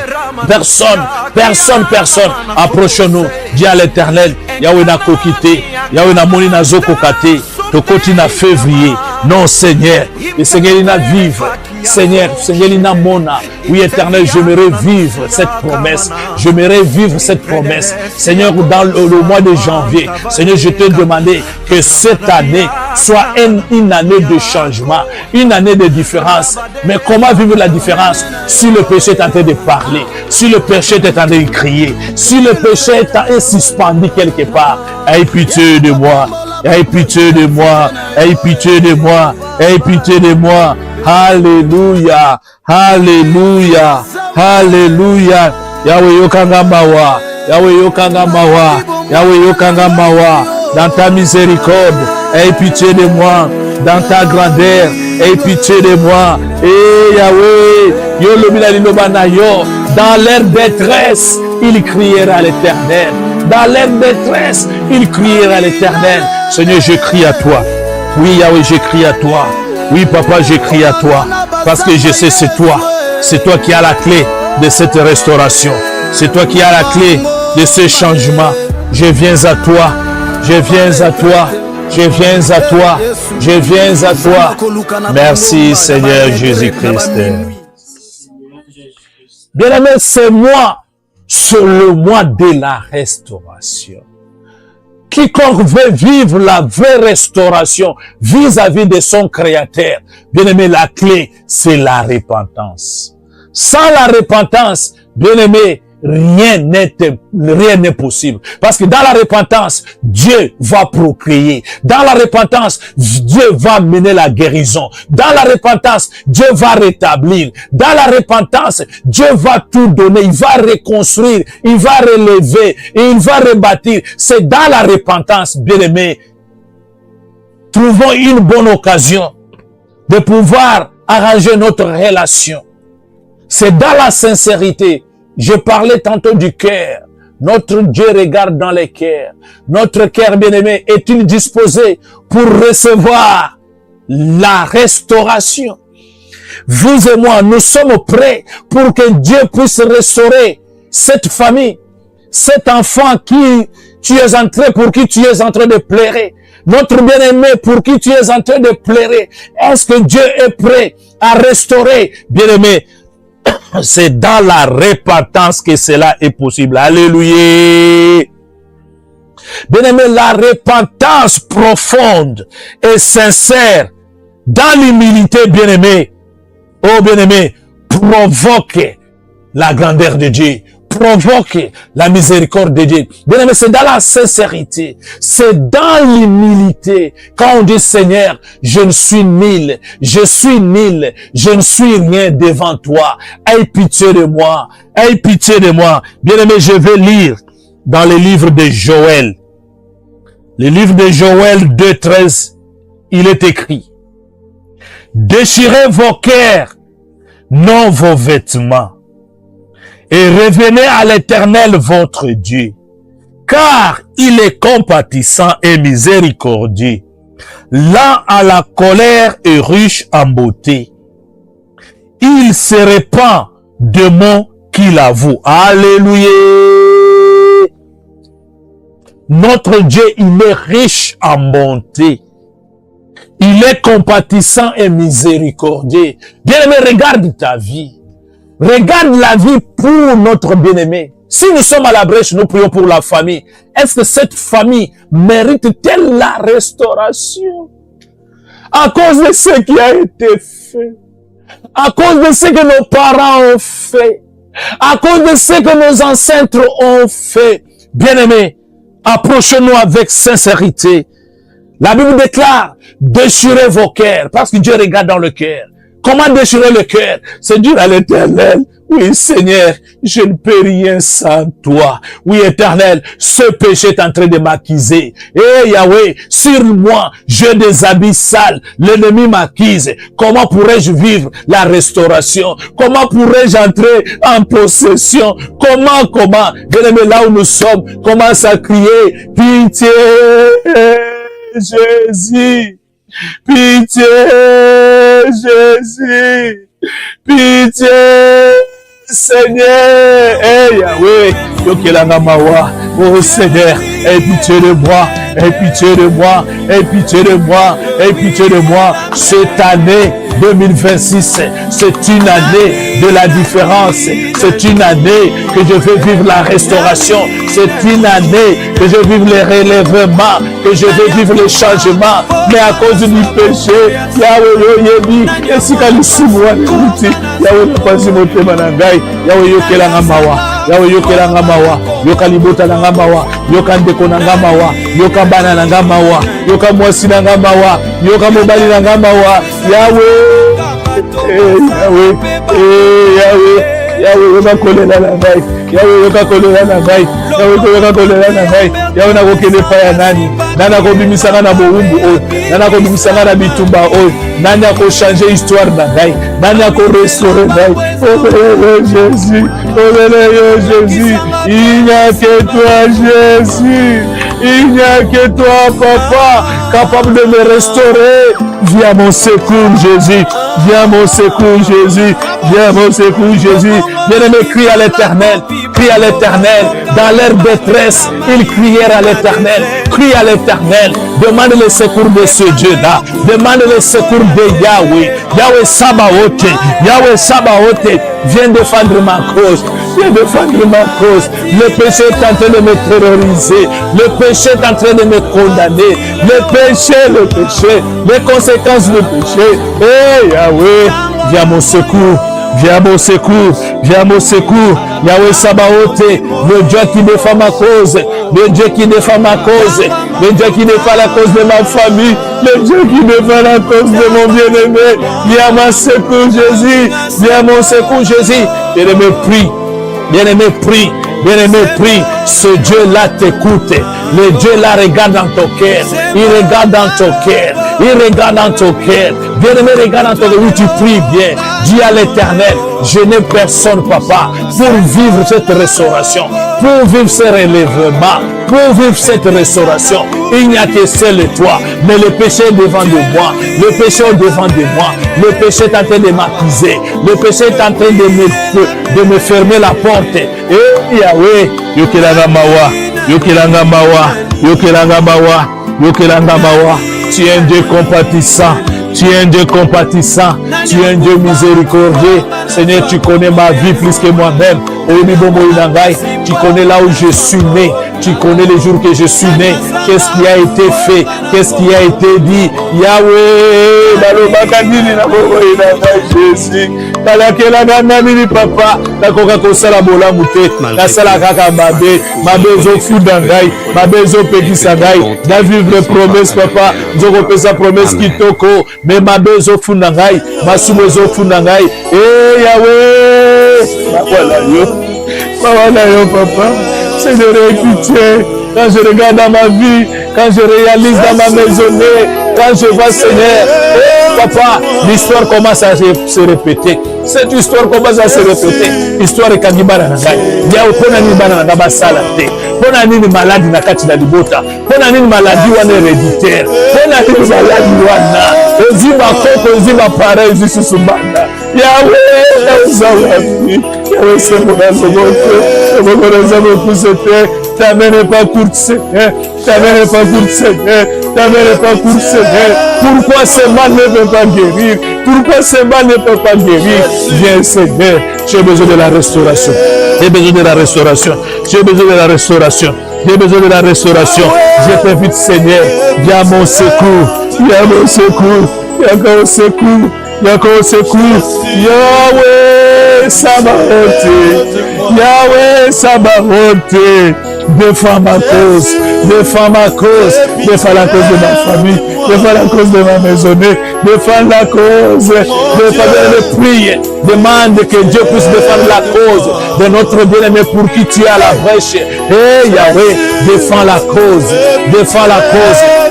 Approchons-nous. Dis à l'Éternel. Yahweh n'a kokité. Yahweh n'a moni na zoko kate. Tokoti na février. Non Seigneur. Le Seigneur il n'a vivre. Seigneur, Linamona. Oui, Éternel, j'aimerais vivre cette promesse. J'aimerais vivre cette promesse. Seigneur, dans le mois de janvier, Seigneur, je te demandais que cette année soit une année de changement, une année de différence. Mais comment vivre la différence si le péché est en train de parler, si le péché est en train de crier, si le péché est suspendu quelque part? Aie pitié de moi, aie pitié de moi, aie pitié de moi, aie pitié de moi. Alléluia, alléluia, alléluia. Yahweh yokanga mawa, Yahweh yokanga mawa, Yahweh yokanga mawa. Dans ta miséricorde, aie pitié de moi. Dans ta grandeur, aie pitié de moi. Et Yahweh, yo lobila lilobana yo. Dans leur détresse, il criera à l'Éternel. Dans leur détresse, il criera à l'Éternel. Seigneur, je crie à toi. Oui, Yahweh, je crie à toi. Oui, papa, je crie à toi. Parce que je sais, c'est toi. C'est toi qui as la clé de cette restauration. C'est toi qui as la clé de ce changement. Je viens à toi. Je viens à toi. Je viens à toi. Je viens à toi. Merci, Seigneur Jésus-Christ. Bien-aimé, c'est le mois de la restauration. Quiconque veut vivre la vraie restauration vis-à-vis de son Créateur, bien-aimé, la clé, c'est la repentance. Sans la repentance, bien-aimé, rien n'est possible. Parce que dans la repentance, Dieu va procréer. Dans la repentance, Dieu va mener la guérison. Dans la repentance, Dieu va rétablir. Dans la repentance, Dieu va tout donner. Il va reconstruire. Il va relever. Et il va rebâtir. C'est dans la repentance, bien-aimé. Trouvons une bonne occasion de pouvoir arranger notre relation. C'est dans la sincérité. Je parlais tantôt du cœur. Notre Dieu regarde dans les cœurs. Notre cœur, bien-aimé, est-il disposé pour recevoir la restauration? Vous et moi, nous sommes prêts pour que Dieu puisse restaurer cette famille, cet enfant pour qui tu es en train de pleurer. Notre bien-aimé pour qui tu es en train de pleurer. Est-ce que Dieu est prêt à restaurer, bien-aimé? C'est dans la repentance que cela est possible. Alléluia. Bien-aimé, la repentance profonde et sincère dans l'humilité, bien-aimé, oh bien-aimé, provoque la grandeur de Dieu, provoque la miséricorde de Dieu. Bien-aimé, c'est dans la sincérité, c'est dans l'humilité. Quand on dit Seigneur, je ne suis nul, je ne suis rien devant toi. Aie pitié de moi, aie pitié de moi. Bien-aimé, je vais lire dans le livre de Joël. Le livre de Joël 2:13, il est écrit: déchirez vos cœurs, non vos vêtements, et revenez à l'Éternel votre Dieu, car il est compatissant et miséricordieux, lent à la colère et riche en beauté. Il se répand de mots qu'il avoue. Alléluia. Notre Dieu, il est riche en bonté. Il est compatissant et miséricordieux. Bien-aimé, regarde ta vie. Regarde la vie pour notre bien-aimé. Si nous sommes à la brèche, nous prions pour la famille. Est-ce que cette famille mérite-t-elle la restauration? À cause de ce qui a été fait. À cause de ce que nos parents ont fait. À cause de ce que nos ancêtres ont fait. Bien-aimés, approchons-nous avec sincérité. La Bible déclare, déchirez vos cœurs, parce que Dieu regarde dans le cœur. Comment déchirer le cœur? C'est dire à l'Éternel, oui Seigneur, je ne peux rien sans toi. Oui Éternel, ce péché est en train de m'accuser. Eh Yahweh, sur moi, j'ai des habits sales. L'ennemi m'accuse. Comment pourrais-je vivre la restauration? Comment pourrais-je entrer en possession? Comment? Bien-aimé, là où nous sommes, commence à crier, pitié, Jésus. Pitié, Jésus. Pitié, Seigneur. Eh Yahweh, oh Seigneur, aie pitié de moi, aie pitié de moi, aie pitié de moi, aie pitié de moi. Cette année, 2026, c'est une année de la différence. C'est une année que je veux vivre la restauration. C'est une année que je veux vivre les relèvements, que je veux vivre les changements. Mais à cause du péché, Yahweh Yebi, Yahweh pasi motema na ngai, Yahweh yokela ngamawa, Yahweh yokela ngamawa, yoka libota na ngamawa, yoka ndeko na ngamawa, yoka bana na ngamawa, yoka mwasi na ngamawa, yoka mobali na ngamawa, Yahweh, Yahweh yoka kolela na ngai, Yahweh yoka kolela na ngai, Yahweh yoka kolela na ngai, Yahweh na kokele pa ya nani, nani akobimisanga na bowumbu oyo, nani akobimisanga na bitumba oyo, nani akochange histoire na ngai, nani akorestaurer ngai. Obele Jésus, obele Jésus, il n'y a que toi Jésus, il n'y a que toi Papa, capable de me restaurer. Viens mon secours Jésus, viens mon secours Jésus, viens mon secours Jésus. Bien-aimé, crie à l'Éternel, crie à l'Éternel. Dans leur détresse, ils crièrent à l'Éternel, crie à l'Éternel. Demande le secours de ce Dieu-là, demande le secours de Yahweh. Yahweh Sabaoth, Yahweh Sabaoth, viens défendre ma cause. Viens défendre ma cause. Le péché est en train de me terroriser. Le péché est en train de me condamner. Le péché, les conséquences du péché. Eh Yahweh, viens mon secours. Viens mon secours, viens mon secours. Yahweh Sabaoth, le Dieu qui défend ma cause, le Dieu qui défend ma cause, le Dieu qui défend la cause de ma famille, le Dieu qui défend la cause de mon bien-aimé. Viens mon secours Jésus, viens mon secours Jésus. Bien-aimé, prie, bien-aimé, prie. Bien-aimé, prie, ce Dieu-là t'écoute. Le Dieu-là regarde dans ton cœur. Il regarde dans ton cœur. Il regarde dans ton cœur. Bien-aimé, regarde dans ton cœur. Oui, tu pries bien. Dis à l'Éternel, je n'ai personne, Papa, pour vivre cette restauration, pour vivre ce relèvement, pour vivre cette restauration. Il n'y a que seul toi. Mais le péché est devant de moi. Le péché est devant de moi. Le péché est en train de m'accuser. Le péché est en train de me fermer la porte. Et Yahweh, yokelanga mawa, yokelanga mawa, yokelanga mawa, yokelanga mawa. Tu es un Dieu compatissant. Tu es un Dieu compatissant, tu es un Dieu miséricordieux. Seigneur, tu connais ma vie plus que moi-même. Tu connais là où je suis né. Tu connais les jours que je suis né. Qu'est-ce qui a été fait? Qu'est-ce qui a été dit? Yahweh, Jésus. Papa, nakoka kosala bolamu te, nasala kaka mabe, mabe ezofuda ngai, mabe ezopekisa ngai, na vivre promesse papa, nzokopesa promesse kitoko, me mabe ezofunda ngai, masumu ezofunda ngai. Eh Yahweh, mawala yo papa, Seigneur pitié, quand je regarde dans ma vie, quand je réalise dans ma maisonnée, quand je vois Seigneur, oh papa, l'histoire commence à se répéter. Cette histoire commence à se répéter. Histoire ekangibana na ngai. Yao pona nini bana na basala te. Pona nini maladi na kati na libota. Pona nini maladi wana héréditaire. Pona nini maladi wana. Ezima koko ezima pareil zisusubanda. Yahweh uzawapi. Yahweh semona zogote. Semona zogote c'était. Ta main n'est pas courte, Seigneur. Ta main n'est pas courte, Seigneur. Ta main n'est pas courte, Seigneur. Pourquoi ce mal ne peut pas guérir? Pourquoi ce mal ne peut pas guérir? Viens, Seigneur. J'ai besoin de la restauration. J'ai besoin de la restauration. J'ai besoin de la restauration. J'ai besoin de la restauration. Je t'invite, Seigneur. Viens mon secours. Viens mon secours. Viens mon secours. Viens mon secours. Yahweh Sabaoth. Yahweh Sabaoth. Défends ma cause, défends ma cause, défends la cause de ma famille, défends la cause de ma maisonnée, défends la cause, défends le prier, demande que Dieu puisse défendre la cause de notre bien-aimé pour qui tu es à la brèche. Eh Yahweh, défends la cause,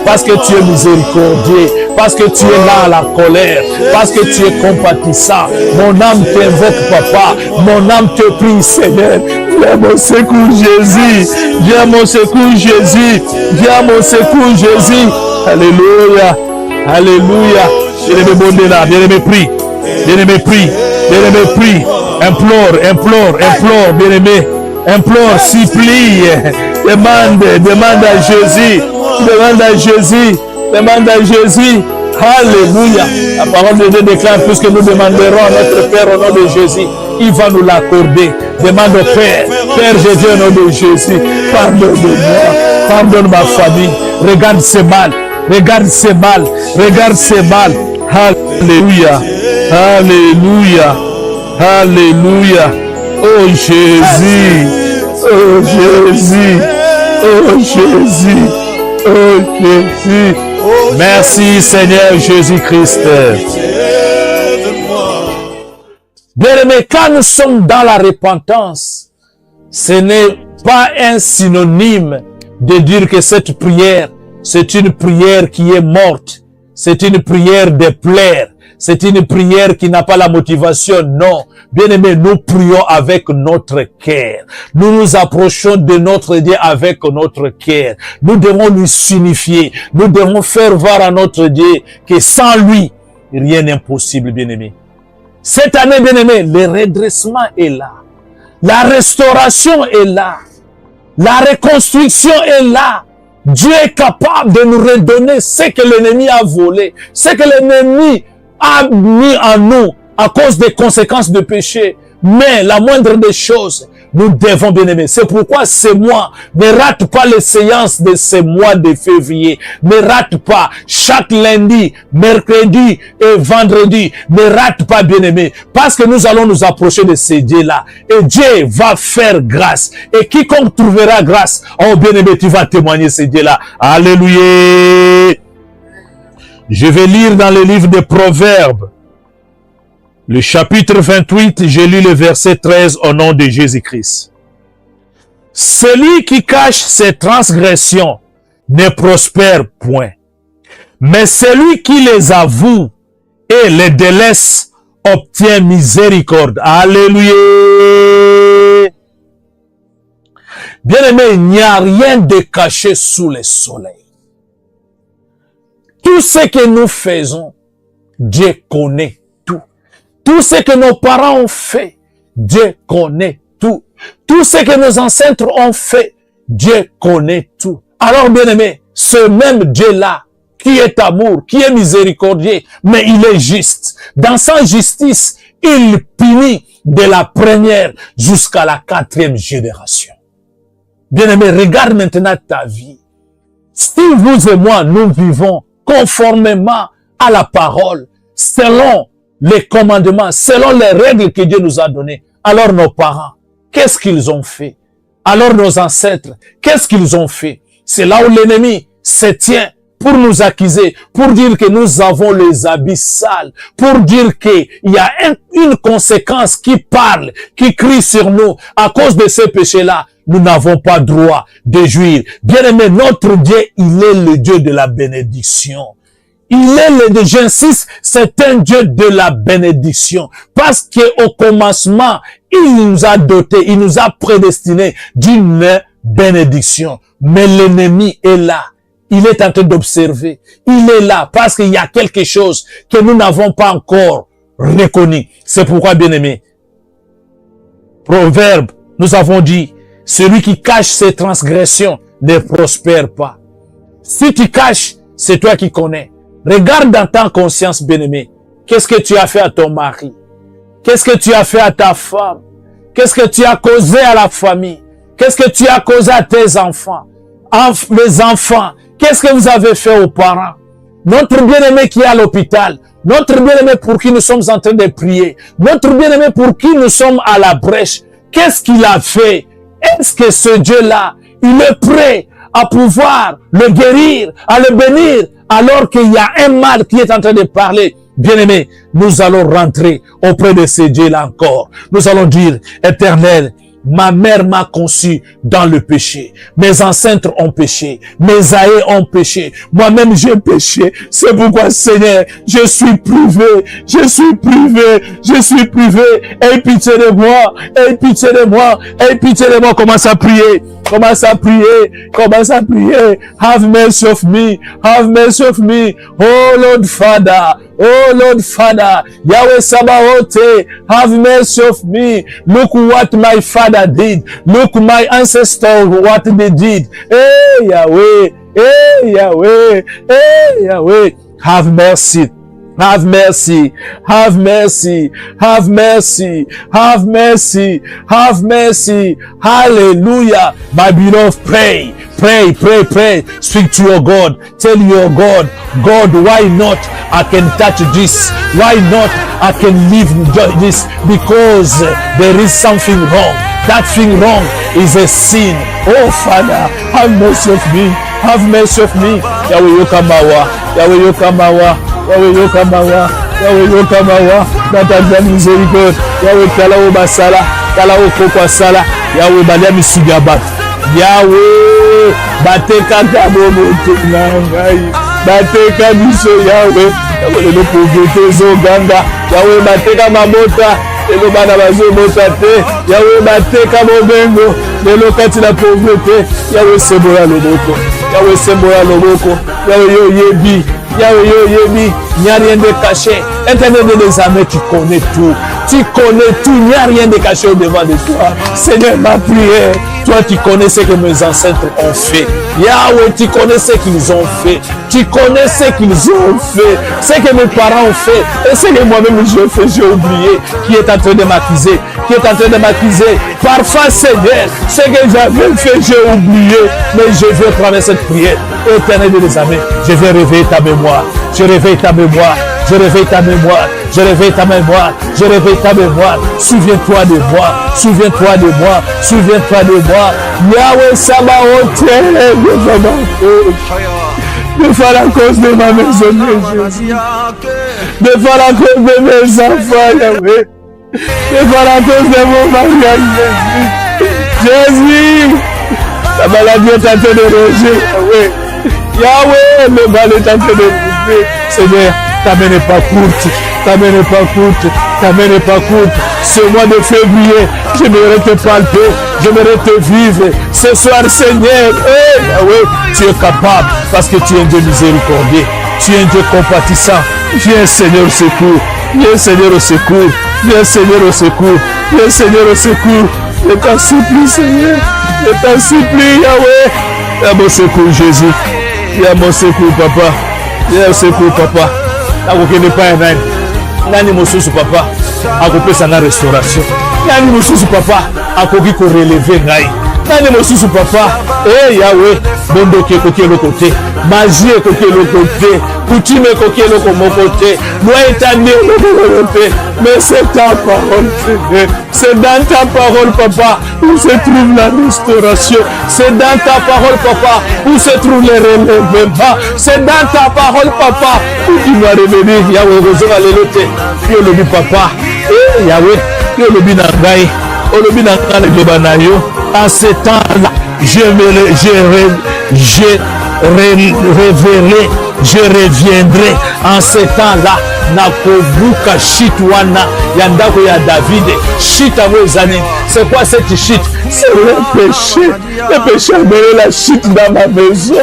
parce que tu es miséricordieux, parce que tu es là à la colère, parce que tu es compatissant. Mon âme t'invoque, papa, mon âme te prie, Seigneur. Viens mon secours Jésus, viens mon secours Jésus, viens mon secours Jésus. Alléluia, alléluia. Bien-aimé Bondela, bien-aimé prie, bien-aimé prie, bien-aimé prie. Implore, bien-aimé, implore, supplie, demande à Jésus, demande à Jésus, demande à Jésus. Alléluia. La parole de Dieu déclare, puisque nous demanderons à notre Père au nom de Jésus, il va nous l'accorder. Demande au Père, Père Jésus au nom de Jésus, pardonne-moi, pardonne ma famille. Regarde ce mal, regarde ce mal, regarde ce mal. Alléluia, Alléluia, Alléluia. Oh Jésus, oh Jésus, oh Jésus, oh Jésus. Merci Seigneur Jésus-Christ. Bien-aimés, quand nous sommes dans la repentance, ce n'est pas un synonyme de dire que cette prière, c'est une prière qui est morte. C'est une prière de plaire. C'est une prière qui n'a pas la motivation. Non. Bien-aimés, nous prions avec notre cœur. Nous nous approchons de notre Dieu avec notre cœur. Nous devons lui signifier. Nous devons faire voir à notre Dieu que sans lui, rien n'est impossible, bien-aimés. Cette année, bien-aimés, le redressement est là. La restauration est là. La reconstruction est là. Dieu est capable de nous redonner ce que l'ennemi a volé, ce que l'ennemi a mis en nous à cause des conséquences de péché. Mais la moindre des choses, nous devons bien aimer. C'est pourquoi ce mois, ne rate pas les séances de ce mois de février. Ne rate pas chaque lundi, mercredi et vendredi. Ne rate pas, bien aimé. Parce que nous allons nous approcher de ce Dieu-là. Et Dieu va faire grâce. Et quiconque trouvera grâce, oh bien aimé, tu vas témoigner ce Dieu-là. Alléluia. Je vais lire dans le livre des Proverbes. Le chapitre 28, j'ai lu le verset 13 au nom de Jésus-Christ. Celui qui cache ses transgressions ne prospère point. Mais celui qui les avoue et les délaisse obtient miséricorde. Alléluia. Bien-aimé, il n'y a rien de caché sous le soleil. Tout ce que nous faisons, Dieu connaît. Tout ce que nos parents ont fait, Dieu connaît tout. Tout ce que nos ancêtres ont fait, Dieu connaît tout. Alors, bien-aimé, ce même Dieu-là, qui est amour, qui est miséricordieux, mais il est juste. Dans sa justice, il punit de la première jusqu'à la 4e génération. Bien-aimé, regarde maintenant ta vie. Si vous et moi, nous vivons conformément à la parole, selon les commandements, selon les règles que Dieu nous a données, alors nos parents, qu'est-ce qu'ils ont fait? Alors nos ancêtres, qu'est-ce qu'ils ont fait? C'est là où l'ennemi se tient pour nous accuser, pour dire que nous avons les habits sales, pour dire qu'il y a une conséquence qui parle, qui crie sur nous. À cause de ces péchés-là, nous n'avons pas droit de jouir. Bien aimé, notre Dieu, il est le Dieu de la bénédiction. Il est le Dieu, j'insiste, c'est un Dieu de la bénédiction. Parce qu'au commencement, il nous a dotés, il nous a prédestinés d'une bénédiction. Mais l'ennemi est là. Il est en train d'observer. Il est là parce qu'il y a quelque chose que nous n'avons pas encore reconnu. C'est pourquoi, bien aimé, Proverbe, nous avons dit, celui qui cache ses transgressions ne prospère pas. Si tu caches, c'est toi qui connais. Regarde dans ta conscience, bien-aimé. Qu'est-ce que tu as fait à ton mari? Qu'est-ce que tu as fait à ta femme? Qu'est-ce que tu as causé à la famille? Qu'est-ce que tu as causé à tes enfants? Les enfants, qu'est-ce que vous avez fait aux parents? Notre bien-aimé qui est à l'hôpital, notre bien-aimé pour qui nous sommes en train de prier, notre bien-aimé pour qui nous sommes à la brèche, qu'est-ce qu'il a fait? Est-ce que ce Dieu-là, il est prêt à pouvoir le guérir, à le bénir, alors qu'il y a un mal qui est en train de parler? Bien-aimés, nous allons rentrer auprès de ce Dieu-là encore. Nous allons dire, Éternel, ma mère m'a conçu dans le péché. Mes ancêtres ont péché. Mes aïeux ont péché. Moi-même, j'ai péché. C'est pourquoi, Seigneur, je suis privé. Je suis privé. Je suis privé. Aie pitié de moi. Aie pitié de moi. Aie pitié de moi. Commence à prier. Commence à prier. Commence à prier. Have mercy of me. Have mercy of me. Oh Lord Father. Oh Lord Father. Yahweh Sabaoth. Have mercy of me. Look what my father did. Look my ancestors what they did. Hey Yahweh. Hey Yahweh. Hey Yahweh. Have mercy. Have mercy, have mercy, have mercy, have mercy, have mercy. Hallelujah. My beloved, pray, pray, pray, pray. Speak to your God. Tell your God, God, why not I can touch this? Why not I can live this? Because there is something wrong. That thing wrong is a sin. Oh Father, have mercy of me. Have mercy of me. Yahweh Yokamawa, Yahweh Yokamawa. Yahweh Yokamawa, Yahweh Yokamawa, Natanja miséricorde, Yahweh Kalao Basala, Kalao Kokwa Sala, Yahweh Balia Misugabat, Yahweh Bateka Kabomo Tunangai, Bateka Miso Yahweh, Yahweh le pauvreté Zoganga, Yahweh Bateka Mabota, Elo Bana Bazo Motate, Yahweh Bateka Mobengo, Lelo Kati la pauvreté, Yahweh Seboya Loboko, Yahweh Seboya Loboko, Yahweh Yo Yebi. Yahweh, Yebi, il n'y a rien de caché. Éternel de l'examen, tu connais tout. Tu connais tout, il n'y a rien de caché au-devant de toi. Seigneur, ma prière, toi tu connais ce que mes ancêtres ont fait. Yahweh, tu connais ce qu'ils ont fait. Tu connais ce qu'ils ont fait. Ce que mes parents ont fait. Et ce que moi-même j'ai fait, j'ai oublié. Qui est en train de m'accuser. Qui est en train de m'accuser. Parfois, Seigneur, ce que j'avais fait, j'ai oublié. Mais je veux prendre cette prière. Éternel de l'examen, je vais réveiller ta mémoire. Je réveille ta mémoire. Je réveille ta mémoire. Je réveille ta mémoire. Je réveille ta mémoire. Souviens-toi de moi. Souviens-toi de moi. Souviens-toi de moi. Yahweh Sabaoth. Défends la cause de ma maison, Jésus. Défends la cause de mes enfants, Yahweh. Défends la cause de mon mariage, Jésus. Jésus. La maladie est en train de ronger, Yahweh. Yahweh, le mal est en train de bouger. Seigneur, ta main n'est pas courte. Ta main n'est pas courte. Ta main n'est pas courte. Ce mois de février, j'aimerais te palper. J'aimerais te vivre. Ce soir, Seigneur, hey, Yahweh, tu es capable parce que tu es un Dieu miséricordieux. Tu es un Dieu compatissant. Viens, Seigneur, au secours. Viens, Seigneur, au secours. Viens, Seigneur, au secours. Viens, Seigneur, au secours. Je t'en supplie, Seigneur. Je t'en supplie, Yahweh. Viens mon secours, Jésus. Viens mon secours, Papa. Viens au secours, Papa. Akokende pa nani? Nani mosusu, Papa? Akopesa na restauration. Nani mosusu, Papa? Akoki ko relever ngai. Nani mosusu, Papa? Eh, Yahweh. Bondoki ekoki eloko te. Magie ekoki eloko te. Coutume ekoki eloko moko te. Loi établie eloko te. Mais c'est ta parole, Seigneur. C'est dans ta parole, Papa, où se trouve la restauration. C'est dans ta parole, Papa, où se trouve le relèvement. C'est dans ta parole, Papa, où tu dois revenir. Yahweh, rezoa lelote. Yo lobi, Papa. Eh, Yahweh, yo lobi nangai. Olobi nangai le globanayo. En ce temps-là, je reviendrai en ce temps-là. Nakobuka shit wana yandako ya David. Shit amwezani. C'est quoi cette shit? C'est le péché. Le péché a mêlé la shit dans ma maison.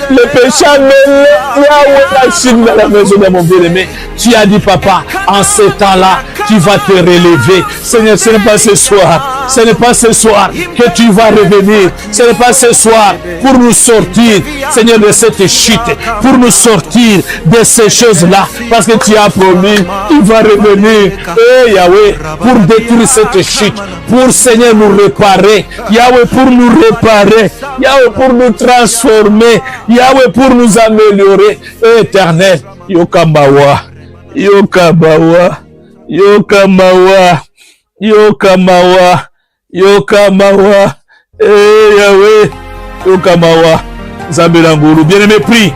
Le péché a mêlé la shit dans la maison de mon bien-aimé. Tu as dit, Papa, en ce temps-là, tu vas te relever. Seigneur, ce n'est pas ce soir. Ce n'est pas ce soir que tu vas revenir. Ce n'est pas ce soir pour nous sortir, Seigneur, de cette chute, pour nous sortir de ces choses-là, parce que tu as promis, il va revenir. Eh, Yahweh, pour détruire cette chute, pour, Seigneur, nous réparer. Yahweh, pour nous réparer. Yahweh, pour nous transformer. Yahweh, pour nous améliorer. Éternel, Yokamawa, Yokamawa, Yokamawa, Yokamawa, Yokamawa, Yahweh, Yokamawa, Zabelanguru. Bien-aimé, prie.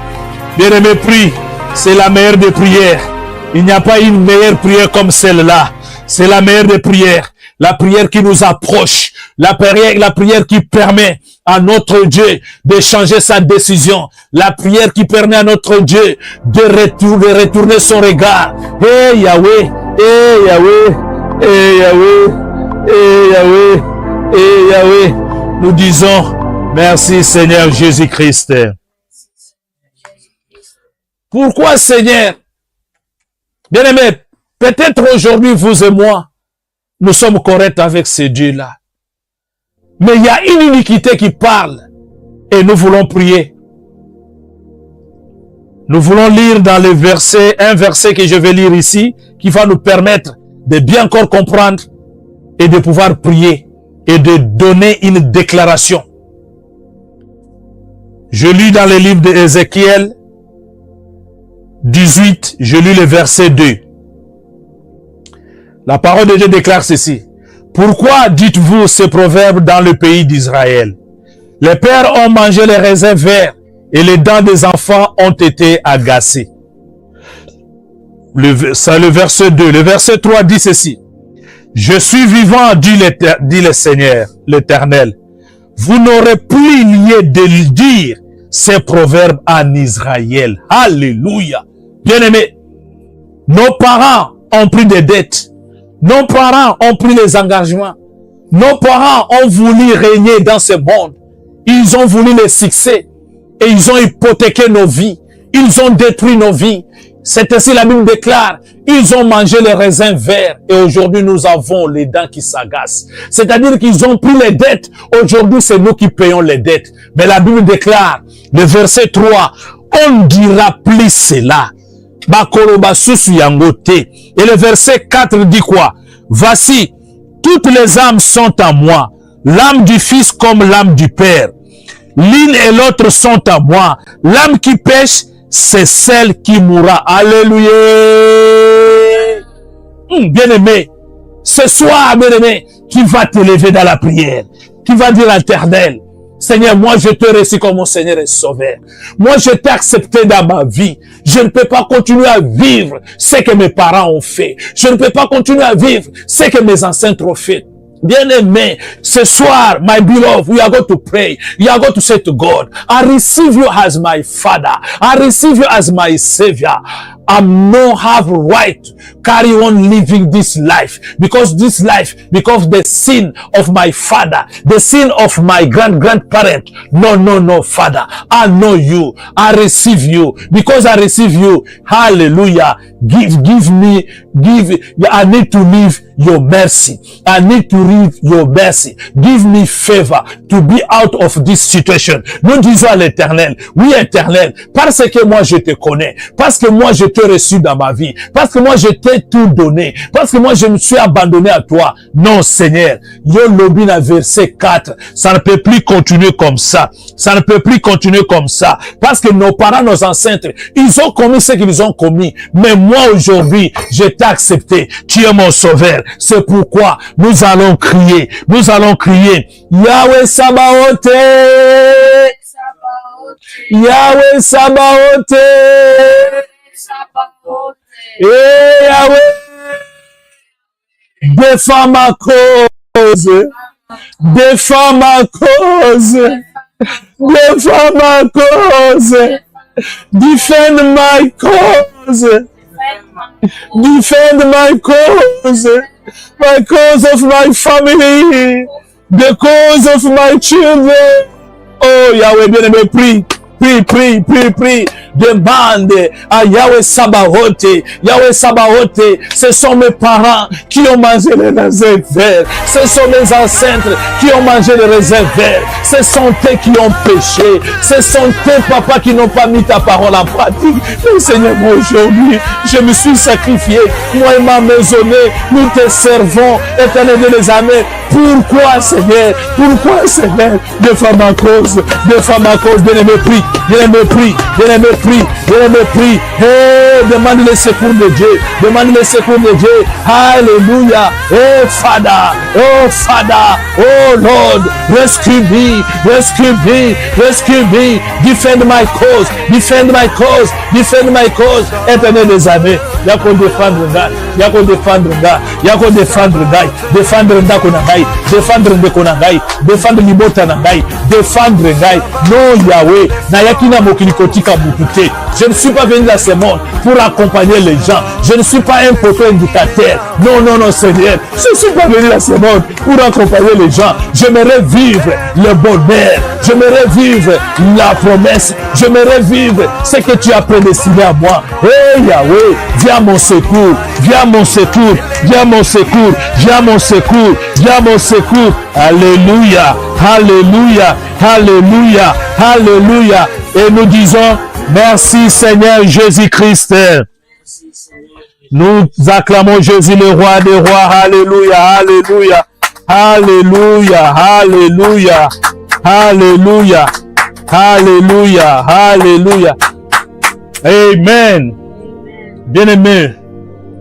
Bien-aimé, prie. C'est la meilleure des prières. Il n'y a pas une meilleure prière comme celle-là. C'est la meilleure des prières. La prière qui nous approche. La prière qui permet à notre Dieu de changer sa décision. La prière qui permet à notre Dieu de retourner son regard. Eh Yahweh, eh Yahweh, eh Yahweh, eh Yahweh, eh Yahweh. Nous disons merci Seigneur Jésus-Christ. Pourquoi Seigneur? Bien-aimés, peut-être aujourd'hui vous et moi, nous sommes corrects avec ce Dieu-là. Mais il y a une iniquité qui parle et nous voulons prier. Nous voulons lire dans les versets, un verset que je vais lire ici, qui va nous permettre de bien encore comprendre et de pouvoir prier et de donner une déclaration. Je lis dans le livre d'Ézéchiel 18, je lis le verset 2. La parole de Dieu déclare ceci. Pourquoi dites-vous ce proverbe dans le pays d'Israël? Les pères ont mangé les raisins verts et les dents des enfants ont été agacées. C'est le verset 2. Le verset 3 dit ceci. Je suis vivant, dit le Seigneur, l'Éternel. Vous n'aurez plus lieu de dire ces proverbes en Israël. Alléluia. Bien-aimés, nos parents ont pris des dettes. Nos parents ont pris les engagements. Nos parents ont voulu régner dans ce monde. Ils ont voulu le succès. Et ils ont hypothéqué nos vies. Ils ont détruit nos vies. C'est ainsi la Bible déclare. Ils ont mangé les raisins verts. Et aujourd'hui, nous avons les dents qui s'agacent. C'est-à-dire qu'ils ont pris les dettes. Aujourd'hui, c'est nous qui payons les dettes. Mais la Bible déclare, le verset 3, on ne dira plus cela. Et le verset 4 dit quoi? Voici, toutes les âmes sont à moi. L'âme du Fils comme l'âme du Père. L'une et l'autre sont à moi. L'âme qui pêche, c'est celle qui mourra. Alléluia. Bien-aimé, ce soir, bien-aimé, tu vas te lever dans la prière. Tu vas dire à l'Éternel, Seigneur, moi je te reçois comme mon Seigneur et Sauveur. Moi je t'ai accepté dans ma vie. Je ne peux pas continuer à vivre ce que mes parents ont fait. Je ne peux pas continuer à vivre ce que mes ancêtres ont fait. Bien-aimé, ce soir, my beloved, we are going to pray. You are going to say to God, I receive you as my Father. I receive you as my Savior. I no have right to carry on living this life because the sin of my father, the sin of my grandparent. No, Father, I know you. I receive you because I receive you. Hallelujah. I need to live your mercy. I need to live your mercy. Give me favor to be out of this situation. Nous disons à l'Éternel, oui Éternel, parce que moi je te connais, parce que moi je t'ai reçu dans ma vie, parce que moi je t'ai tout donné, parce que moi je me suis abandonné à toi. Non Seigneur, Yo Lobina verset 4, ça ne peut plus continuer comme ça. Ça ne peut plus continuer comme ça. Parce que nos parents, nos ancêtres, ils ont commis ce qu'ils ont commis. Mais moi aujourd'hui, je t'ai accepté. Tu es mon sauveur. C'est pourquoi nous allons crier. Nous allons crier. Yahweh Sabaoth. Yahweh Sabaoth. Et Yahweh, défends ma cause. Défends ma cause. Défends ma cause. Defend my cause. Defend my cause. My cause of my family. The cause of my children. Oh Yahweh, bien-aimé, prie. Prie. Demande à Yahweh Sabaoth. Yahweh Sabaoth, ce sont mes parents qui ont mangé les raisins verts. Ce sont mes ancêtres qui ont mangé les raisins verts. Ce sont eux qui ont péché. Ce sont tes papas qui n'ont pas mis ta parole en pratique. Mais Seigneur, moi aujourd'hui, je me suis sacrifié. Moi et ma maisonnée, nous te servons. Éternel de les âmes. Pourquoi Seigneur? Pourquoi Seigneur? Défends ma cause. Défends ma cause. Bien-aimé, prie. Bien-aimé, prie. Bien-aimé, prie. Bien-aimé, prie. Hey, demande le secours de Dieu. Demande le secours de Dieu. Alléluia. Oh Father. Oh Father. Oh Lord. Rescue me. Rescue me. Rescue me. Defend my cause. Defend my cause. Defend my cause. Éternel des armées. Yako défendre ngai. Yako défendre ngai. Yako défendre ngai. Défendre ndako na ngai. Défendre ndeko na ngai. Défendre libota na ngai. Défendre ngai. Non Yahweh. Na yakina mokili kotika mukute. Je ne suis pas venu dans ce monde pour accompagner les gens. Je ne suis pas un poteau indicateur. Non, Seigneur. Je ne suis pas venu dans ce monde pour accompagner les gens. J'aimerais vivre le bonheur. J'aimerais vivre la promesse. J'aimerais vivre ce que tu as prédestiné à moi. Hey Yahweh, viens mon secours. Viens mon secours. Viens mon secours. Viens mon secours. Viens mon secours. Alléluia. Alléluia. Alléluia. Alléluia. Et nous disons, Merci Seigneur Jésus-Christ. Nous acclamons Jésus le roi des rois. Alléluia, alléluia, alléluia, alléluia, alléluia, alléluia, alléluia. Amen. Bien-aimé,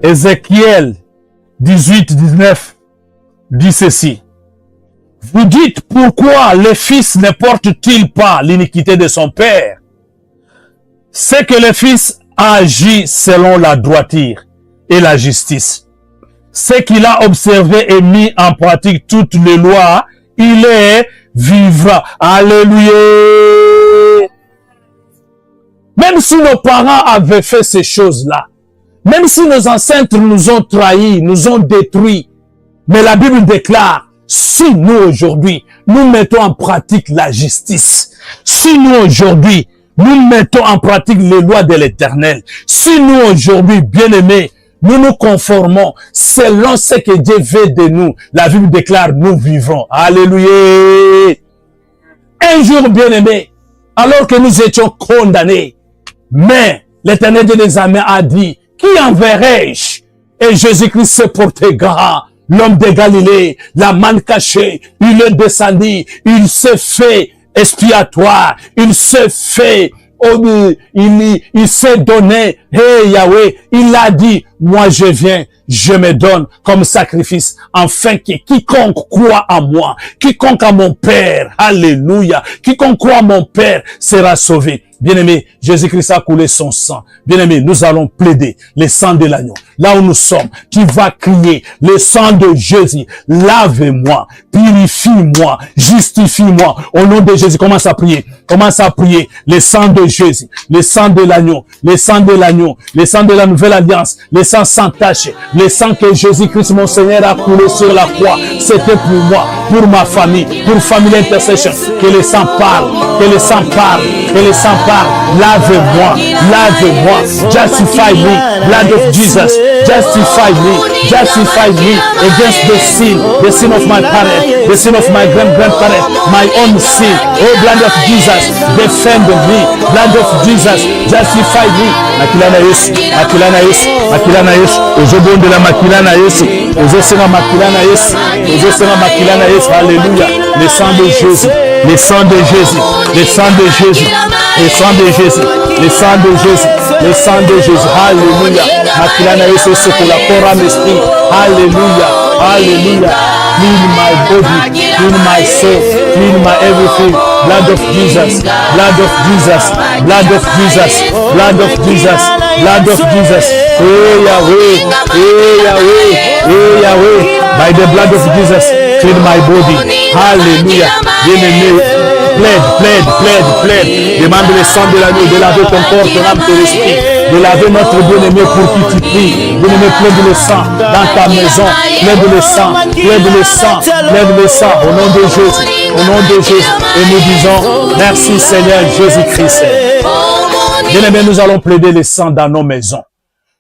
Ézéchiel 18-19 dit ceci. Vous dites pourquoi le fils ne porte-t-il pas l'iniquité de son père? C'est que le fils agit selon la droiture et la justice. C'est qu'il a observé et mis en pratique toutes les lois, il est vivra. Alléluia. Même si nos parents avaient fait ces choses-là, même si nos ancêtres nous ont trahis, nous ont détruits, mais la Bible déclare, si nous aujourd'hui, nous mettons en pratique la justice, si nous aujourd'hui, nous mettons en pratique les lois de l'Éternel, si nous aujourd'hui, bien-aimés, nous nous conformons selon ce que Dieu veut de nous, la Bible déclare, nous vivrons. Alléluia. Un jour, bien-aimés, alors que nous étions condamnés, mais l'Éternel Dieu des armées a dit, qui enverrai-je? Et Jésus-Christ s'est porté grand. L'homme de Galilée, la manne cachée, il est descendu, il s'est fait expiatoire, il s'est fait, il s'est donné, hey Yahweh, il a dit, moi je viens, je me donne comme sacrifice, afin que quiconque croit en moi, quiconque à mon Père, alléluia, quiconque croit à mon Père sera sauvé. Bien-aimé, Jésus-Christ a coulé son sang. Bien-aimé, nous allons plaider le sang de l'agneau. Là où nous sommes, tu vas crier le sang de Jésus. Lave-moi, purifie-moi, justifie-moi. Au nom de Jésus, commence à prier. Commence à prier le sang de Jésus, le sang de l'agneau, le sang de l'agneau, le sang de la nouvelle alliance, le sang sans tache, le sang que Jésus-Christ, mon Seigneur, a coulé sur la croix. C'était pour moi, pour ma famille, pour Family Intercession. Que le sang parle, que le sang parle, que le sang parle. Lave-moi, lave-moi, justify me, blood of Jesus, justify me against the sin of my parents, the sin of my grandparents, my own sin. Oh, blood of Jesus, defend me, blood of Jesus, justify me. Makilana Yesu, makilana Yesu, makilana Yesu, ojobon de la makilana Yesu, ozosema makilana Yesu, ozosema makilana Yesu, alléluia, le sang de Jésus, le sang de Jésus, le sang de Jésus. Le sang de Jésus, le sang de Jésus, le sang de Jésus, alléluia. Makilana Yesu sokola kora mesprit, alléluia, alléluia. Clean my body, clean my soul, clean my everything. Blood of Jesus, blood of Jesus, blood of Jesus, blood of Jesus, blood of Jesus. Hey Yahweh, hey Yahweh, hey Yahweh. By the blood of Jesus, clean my body. Hallelujah. Bien-aimé. Plaide. Demande le sang de l'agneau, de laver ton corps, ton âme, ton esprit, de laver notre bien-aimé pour qui tu pries. Bien-aimé, plaide le sang dans ta maison, plaide le sang, plaide le sang, au nom de Jésus, au nom de Jésus. Et nous disons, merci Seigneur Jésus-Christ. Bien-aimé, nous allons plaider le sang dans nos maisons.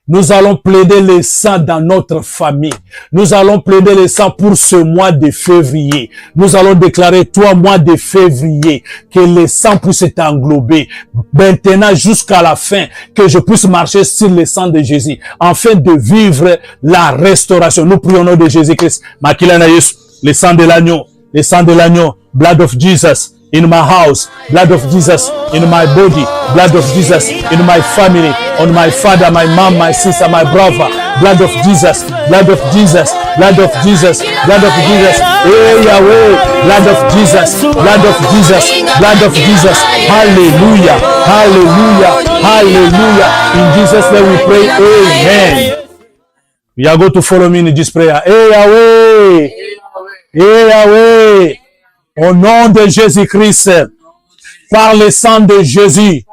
Nous allons plaider le sang dans notre famille. Nous allons plaider le sang pour ce mois de février. Nous allons déclarer 3 mois de février que le sang puisse englober maintenant jusqu'à la fin, que je puisse marcher sur le sang de Jésus afin de vivre la restauration. Nous prions au nom de Jésus-Christ. Makilana Yesu, le sang de l'agneau, le sang de l'agneau, blood of Jesus. In my house, blood of Jesus, in my body, blood of Jesus, in my family, on my father, my mom, my sister, my brother, blood of Jesus, blood of Jesus, blood of Jesus, blood of Jesus, hey Yahweh, blood of Jesus, blood of Jesus, blood of Jesus, hallelujah, hallelujah, hallelujah, in Jesus' name we pray, amen. You are going to follow me in this prayer, hey Yahweh, hey Yahweh. Au nom de Jésus-Christ, par le sang de Jésus,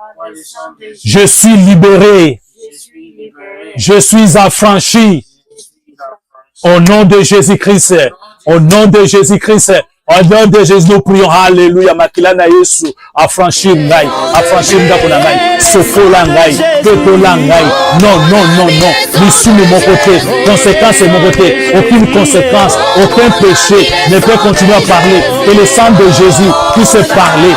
je suis libéré, je suis affranchi. Au nom de Jésus-Christ, au nom de Jésus-Christ, au nom de Jésus, nous prions, alléluia, makilana Yesu, affranchir ngai, ndakona ngai, sokola ngai, petola ngai, non, l'issue de mon côté, conséquence de mon côté, aucune conséquence, aucun péché ne peut continuer à parler, que le sang de Jésus puisse parler,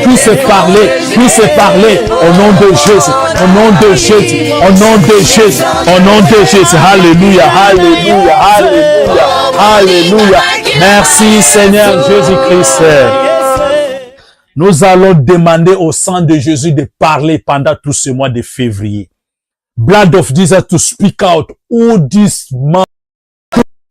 puisse parler, au nom de Jésus, au nom de Jésus, au nom de Jésus, au nom de Jésus. Alléluia, alléluia, alléluia, alléluia. Merci Seigneur Jésus-Christ. Nous allons demander au sang de Jésus de parler pendant tout ce mois de février. Blood of Jesus to speak out all this month.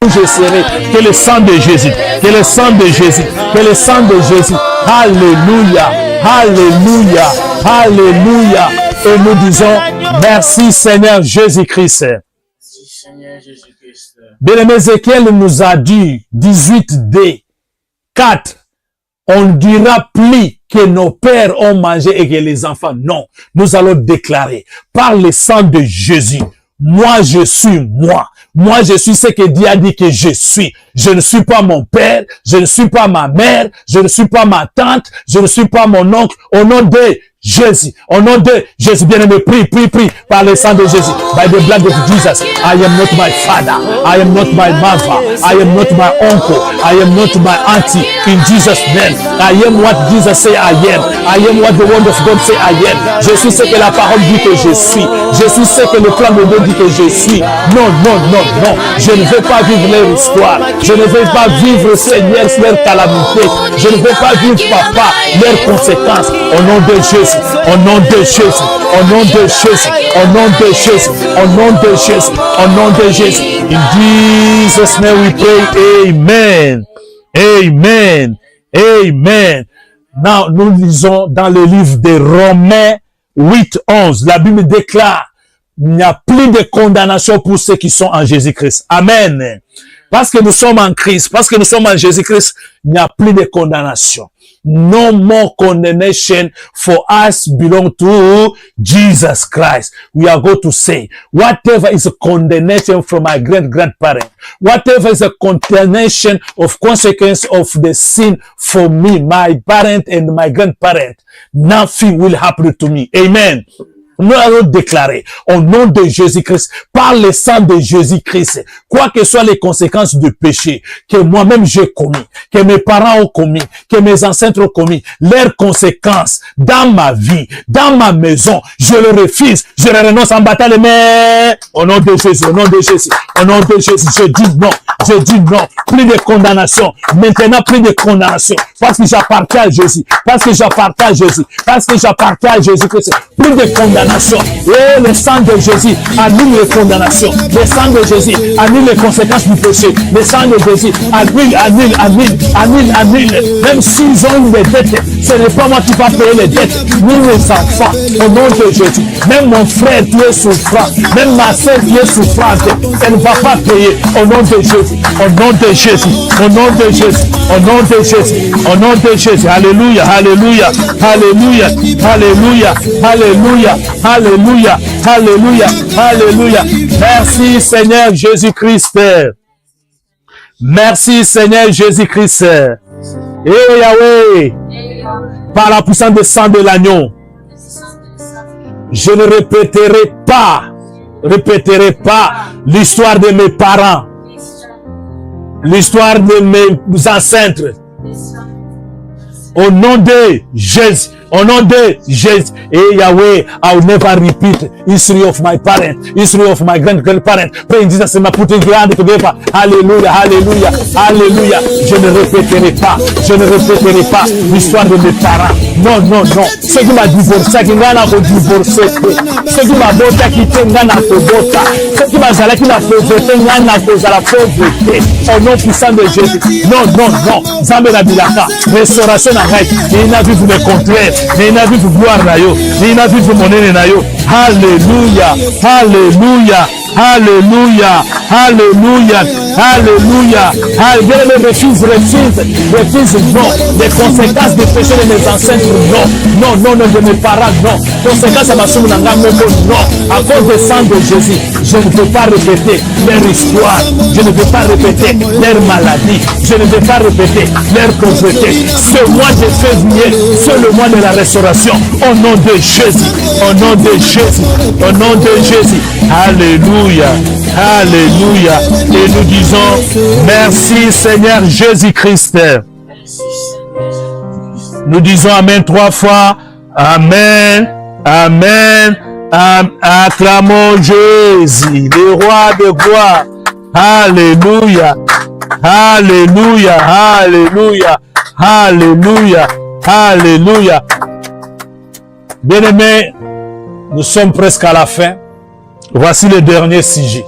Je serai, que le sang de Jésus, que le sang de Jésus, que le sang de Jésus. Alléluia, alléluia, alléluia. Et nous disons, merci Seigneur Jésus-Christ. Bien-aimé, Ézéchiel nous a dit, 18d, 4, on ne dira plus que nos pères ont mangé et que les enfants, non. Nous allons déclarer, par le sang de Jésus, moi je suis moi. Moi je suis ce que Dieu a dit que je suis. Je ne suis pas mon père, je ne suis pas ma mère, je ne suis pas ma tante, je ne suis pas mon oncle. Au nom de Jésus, au nom de Jésus, bien-aimé, prie, par le sang de Jésus. By the blood of Jesus, I am not my father, I am not my mother, I am not my uncle, I am not my auntie. In Jesus' name, I am what Jesus say I am what the word of God say I am. Je suis ce que la parole dit que je suis. Je suis ce que le plan de Dieu dit que je suis. Non, je ne veux pas vivre leur histoire. Je ne veux pas vivre, Seigneur, leur calamité. Je ne veux pas vivre, Papa, leurs conséquences. Au nom de Jésus. Au nom de Jésus, au nom de Jésus, au nom de Jésus, au nom de Jésus, au nom de Jésus. In Jesus' name we pray, amen, amen, amen. Now, nous lisons dans le livre de Romains 8:11. La Bible déclare, il n'y a plus de condamnation pour ceux qui sont en Jésus-Christ. Amen. Parce que nous sommes en Christ, parce que nous sommes en Jésus-Christ, il n'y a plus de condamnation. No more condemnation for us belong to Jesus Christ. We are going to say, whatever is a condemnation from my grandparent, whatever is a condemnation of consequence of the sin for me, my parent and my grandparent, nothing will happen to me. Amen. Nous allons déclarer au nom de Jésus-Christ, par le sang de Jésus-Christ, quoi que soient les conséquences du péché que moi-même j'ai commis, que mes parents ont commis, que mes ancêtres ont commis, leurs conséquences dans ma vie, dans ma maison, je le refuse, je le renonce en battant les mains. Au nom de Jésus, au nom de Jésus, au nom de Jésus, je dis non, plus de condamnation, maintenant plus de condamnation, parce que j'appartiens à Jésus, parce que j'appartiens à Jésus, parce que j'appartiens à Jésus-Christ, plus de condamnation. Et le sang de Jésus annule les condamnations. Le sang de Jésus annule les conséquences du péché. Le sang de Jésus annule. Même s'ils ont des dettes, ce n'est pas moi qui va payer les dettes, ni les enfants. Au nom de Jésus. Même mon frère qui est souffrant, même ma soeur qui est souffrante, elle ne va pas payer. Au nom de Jésus. Au nom de Jésus. Au nom de Jésus. Au nom de Jésus. Au nom de Jésus. Alléluia. Alléluia. Alléluia. Alléluia. Alléluia. Alléluia, alléluia, alléluia. Merci Seigneur Jésus-Christ. Merci Seigneur Jésus-Christ. Et Yahweh, par la puissance du sang de l'agneau, je ne répéterai pas l'histoire de mes parents, l'histoire de mes ancêtres. Au nom de Jésus. Au nom de Jésus, et Yahweh, I will never repeat history of my parent, history of my grandparent. Pray in Jesus' name, put it hand together. Alléluia, alléluia, alléluia. Je ne répéterai pas l'histoire de mes parents. Non. Ceux qui m'ont divorcé, qui m'ont divorcé, ceux qui m'ont bota, qui m'ont bota, ceux qui m'ont zala, qui m'ont pauvreté, la pauvreté. Au nom puissant de Jésus. Non. Zambe la bilaka. Restauration à Haïti. Il n'a vu vous me contraire. Mais il n'a vu pour gloire na yo, il n'a vu pour monnaie na yo. Alléluia, alléluia, alléluia, alléluia, alléluia. Alléluia, refuse, non. Les conséquences des péchés de mes ancêtres, non, de mes parents, non. Conséquences à ma somme n'anga moko, non. À cause du sang de Jésus, je ne peux pas répéter leur histoire, je ne peux pas répéter leur maladie, je ne peux pas répéter leur pauvreté. Ce mois de février, c'est le mois de la restauration. Au nom de Jésus, au nom de Jésus, au nom de Jésus. Alléluia, alléluia. Et nous disons merci Seigneur Jésus-Christ. Merci Seigneur Jésus-Christ. Nous disons Amen 3 fois. Amen, Amen, acclamons Jésus, le roi de gloire. Alléluia, Alléluia, Alléluia, Alléluia, Alléluia. Bien-aimés, nous sommes presque à la fin. Voici le dernier sujet.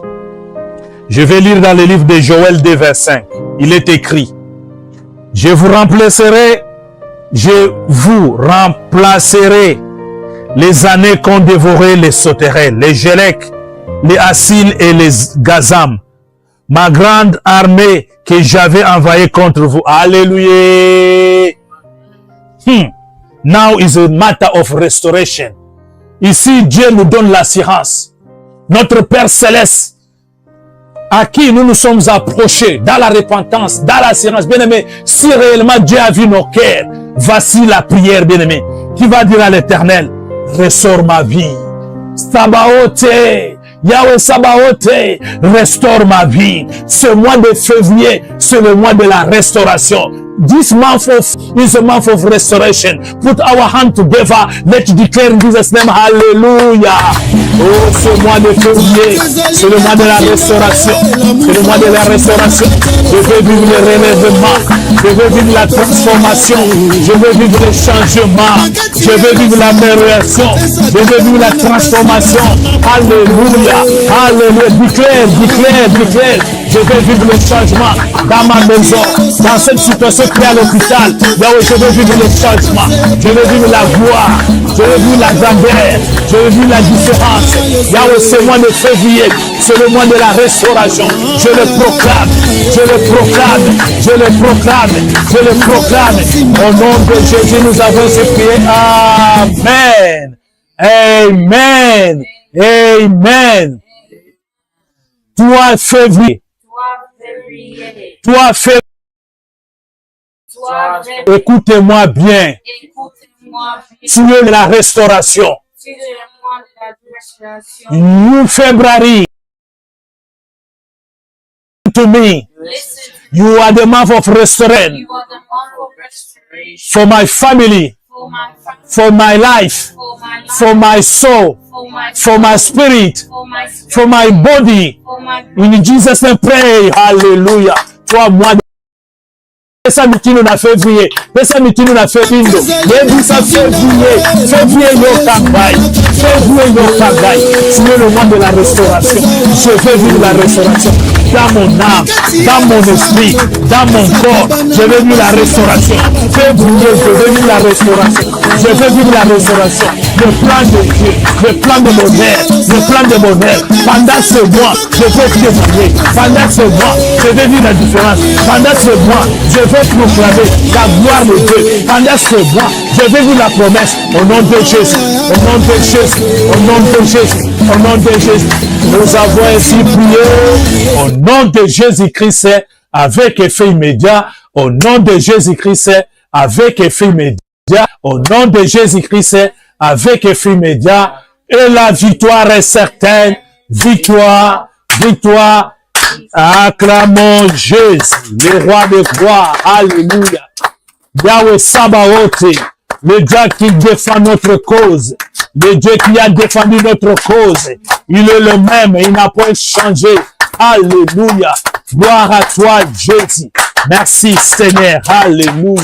Je vais lire dans le livre de Joël 2, verset 5. Il est écrit: je vous remplacerai les années qu'ont dévoré les sauterelles, les Gélèques, les Assyles et les Gazam, ma grande armée que j'avais envoyée contre vous. Alléluia. Now is a matter of restoration. Ici, Dieu nous donne l'assurance. Notre Père Céleste, à qui nous nous sommes approchés dans la repentance, dans l'assurance. Bien-aimé, si réellement Dieu a vu nos cœurs, voici la prière, bien-aimé, qui va dire à l'Éternel: restaure ma vie. Sabaoth, Yahweh Sabaoth, restaure ma vie. Ce mois de février, c'est le mois de la restauration. This month is a month of restoration. Put our hand together. Let's declare in Jesus' name, hallelujah. Oh, ce mois de février, c'est le mois de la restauration. C'est le mois de la restauration. Je veux vivre le relèvement. Je veux vivre la transformation. Je veux vivre le changement. Je veux vivre l'amélioration. Je veux vivre la transformation. Alléluia. Alléluia. Déclare, déclare, déclare. Je veux vivre le changement dans ma maison, dans cette situation qui est à l'hôpital. Je veux vivre le changement. Je veux vivre la gloire. Je veux vivre la grandeur. Je veux vivre la différence. Yahweh, ce mois de février, c'est le mois de la restauration. Je le proclame. Je le proclame. Je le proclame. Je le proclame. Au nom de Jésus, nous avons prié. Amen. Amen. Amen. Toi, février. Toi, février. Écoutez-moi bien. Tu es la restauration. You, February. To me. You are the month of restoration. For my family. For my life. For my soul. For my spirit. For my body. In Jesus' name, pray. Hallelujah. Toi, moi, pesa mitino na février, pesa mitino na février, débisa février, février no kangai, février no kangai. C'est le mois de la restauration. Je veux vivre la restauration dans mon âme, dans mon esprit, dans mon corps. Je veux vivre la restauration. Février, je veux vivre la restauration. Je veux vivre la restauration. Le plan de Dieu, le plan de bonheur, le plan de bonheur. Pendant ce mois, je veux témoigner. Pendant ce mois, je veux vivre la différence. Pendant ce mois, je veux proclamer la gloire de Dieu. Pendant ce mois, je veux vivre la promesse. Au nom de Jésus, au nom de Jésus, au nom de Jésus, au nom de Jésus. Nous avons ainsi prié au nom de Jésus-Christ avec effet immédiat. Au nom de Jésus-Christ avec effet immédiat. Au nom de Jésus-Christ avec effet immédiat. Et la victoire est certaine. Victoire, victoire. Acclamons Jésus, le roi de gloire. Alléluia. Yahweh Sabaoth, le Dieu qui défend notre cause, le Dieu qui a défendu notre cause. Il est le même, il n'a pas changé. Alléluia. Gloire à toi, Jésus. Merci, Seigneur. Alléluia.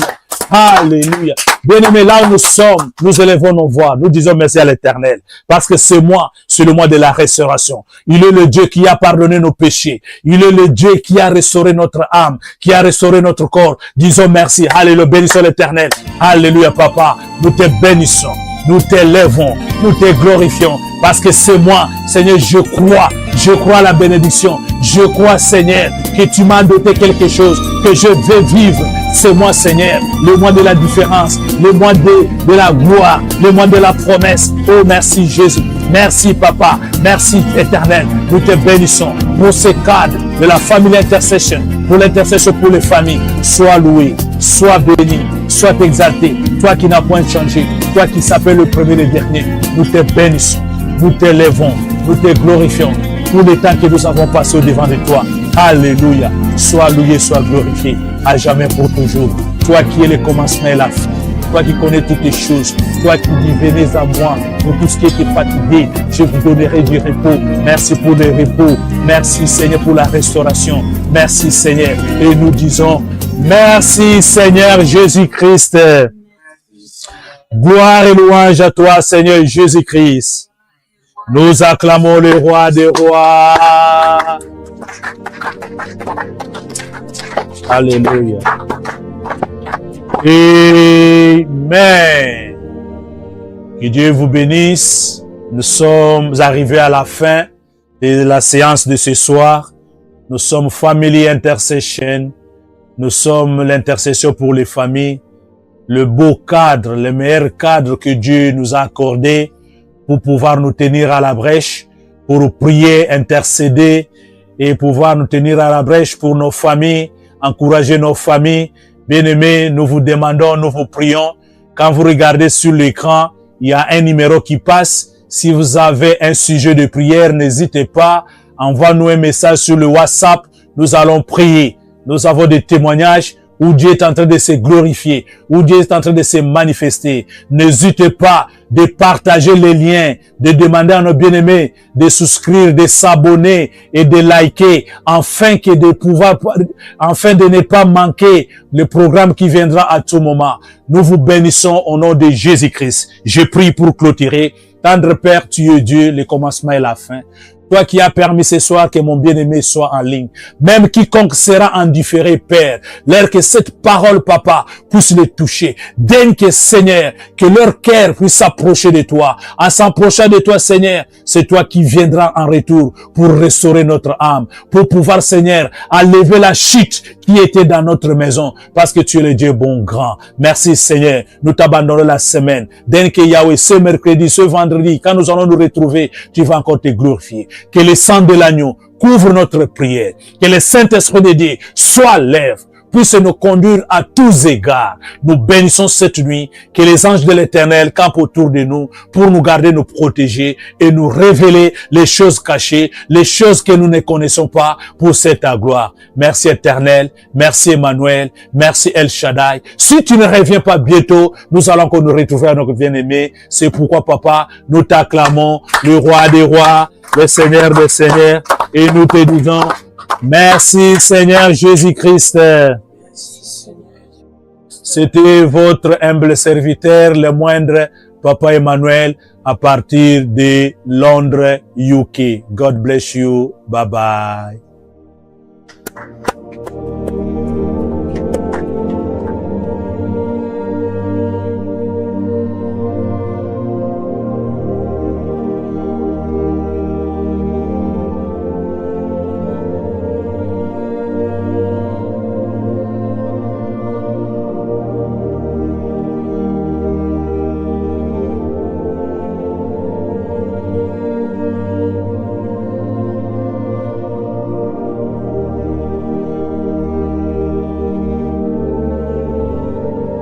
Alléluia. Bien-aimés, là où nous sommes, nous élevons nos voix. Nous disons merci à l'Éternel. Parce que ce mois, c'est le mois de la restauration. Il est le Dieu qui a pardonné nos péchés. Il est le Dieu qui a restauré notre âme, qui a restauré notre corps. Disons merci. Alléluia. Bénissons l'Éternel. Alléluia, Papa. Nous te bénissons. Nous t'élèvons. Nous te glorifions. Parce que c'est moi, Seigneur, je crois à la bénédiction. Je crois, Seigneur, que tu m'as doté quelque chose, que je vais vivre. C'est moi, Seigneur, le mois de la différence, le mois de la gloire, le mois de la promesse. Oh, merci Jésus. Merci, Papa. Merci, Éternel. Nous te bénissons pour ce cadre de la Family Intercession, pour l'intercession pour les familles. Sois loué, sois béni, sois exalté. Toi qui n'as point changé, toi qui s'appelles le premier et le dernier, nous te bénissons. Nous t'élèvons, nous te glorifions pour les temps que nous avons passé au devant de toi. Alléluia. Sois loué, sois glorifié, à jamais pour toujours. Toi qui es le commencement et la fin. toi qui connais toutes les choses, toi qui dis venez à moi, pour tout ce qui était fatigué, je vous donnerai du repos. Merci pour le repos, merci Seigneur pour la restauration, merci Seigneur. Et nous disons merci Seigneur Jésus-Christ. Gloire et louange à toi Seigneur Jésus-Christ. Nous acclamons le roi des rois. Alléluia. Amen. Que Dieu vous bénisse. Nous sommes arrivés à la fin de la séance de ce soir. Nous sommes Family Intercession. Nous sommes l'intercession pour les familles. Le beau cadre, le meilleur cadre que Dieu nous a accordé pour pouvoir nous tenir à la brèche, pour prier, intercéder et pouvoir nous tenir à la brèche pour nos familles, encourager nos familles. Bien-aimés, nous vous demandons, nous vous prions. Quand vous regardez sur l'écran, il y a un numéro qui passe. Si vous avez un sujet de prière, n'hésitez pas. Envoie-nous un message sur le WhatsApp. Nous allons prier. Nous avons des témoignages où Dieu est en train de se glorifier, où Dieu est en train de se manifester. N'hésitez pas de partager les liens, de demander à nos bien-aimés de souscrire, de s'abonner et de liker, afin de ne pas manquer le programme qui viendra à tout moment. Nous vous bénissons au nom de Jésus-Christ. Je prie pour clôturer. Tendre Père, tu es Dieu, le commencement et la fin. Toi qui as permis ce soir que mon bien-aimé soit en ligne. Même quiconque sera en différé, Père, l'air que cette parole, Papa, puisse les toucher. Daigne que, Seigneur, que leur cœur puisse s'approcher de toi. En s'approchant de toi, Seigneur, c'est toi qui viendras en retour pour restaurer notre âme, pour pouvoir, Seigneur, enlever la chute qui était dans notre maison, parce que tu es le Dieu bon grand. Merci, Seigneur. Nous t'abandonnons la semaine. Daigne que Yahweh, ce mercredi, ce vendredi, quand nous allons nous retrouver, tu vas encore te glorifier. Que le sang de l'agneau couvre notre prière. Que le Saint-Esprit de Dieu soit lèvre, puisse nous conduire à tous égards. Nous bénissons cette nuit. Que les anges de l'Éternel campent autour de nous pour nous garder, nous protéger et nous révéler les choses cachées, les choses que nous ne connaissons pas pour cette gloire. Merci Éternel. Merci Emmanuel. Merci El Shaddai. Si tu ne reviens pas bientôt, nous allons encore nous retrouver à notre bien-aimé. C'est pourquoi, Papa, nous t'acclamons, le roi des rois, le Seigneur des seigneurs, et nous te disons merci Seigneur Jésus-Christ. C'était votre humble serviteur, le moindre Papa Emmanuel, à partir de Londres, UK. God bless you. Bye bye.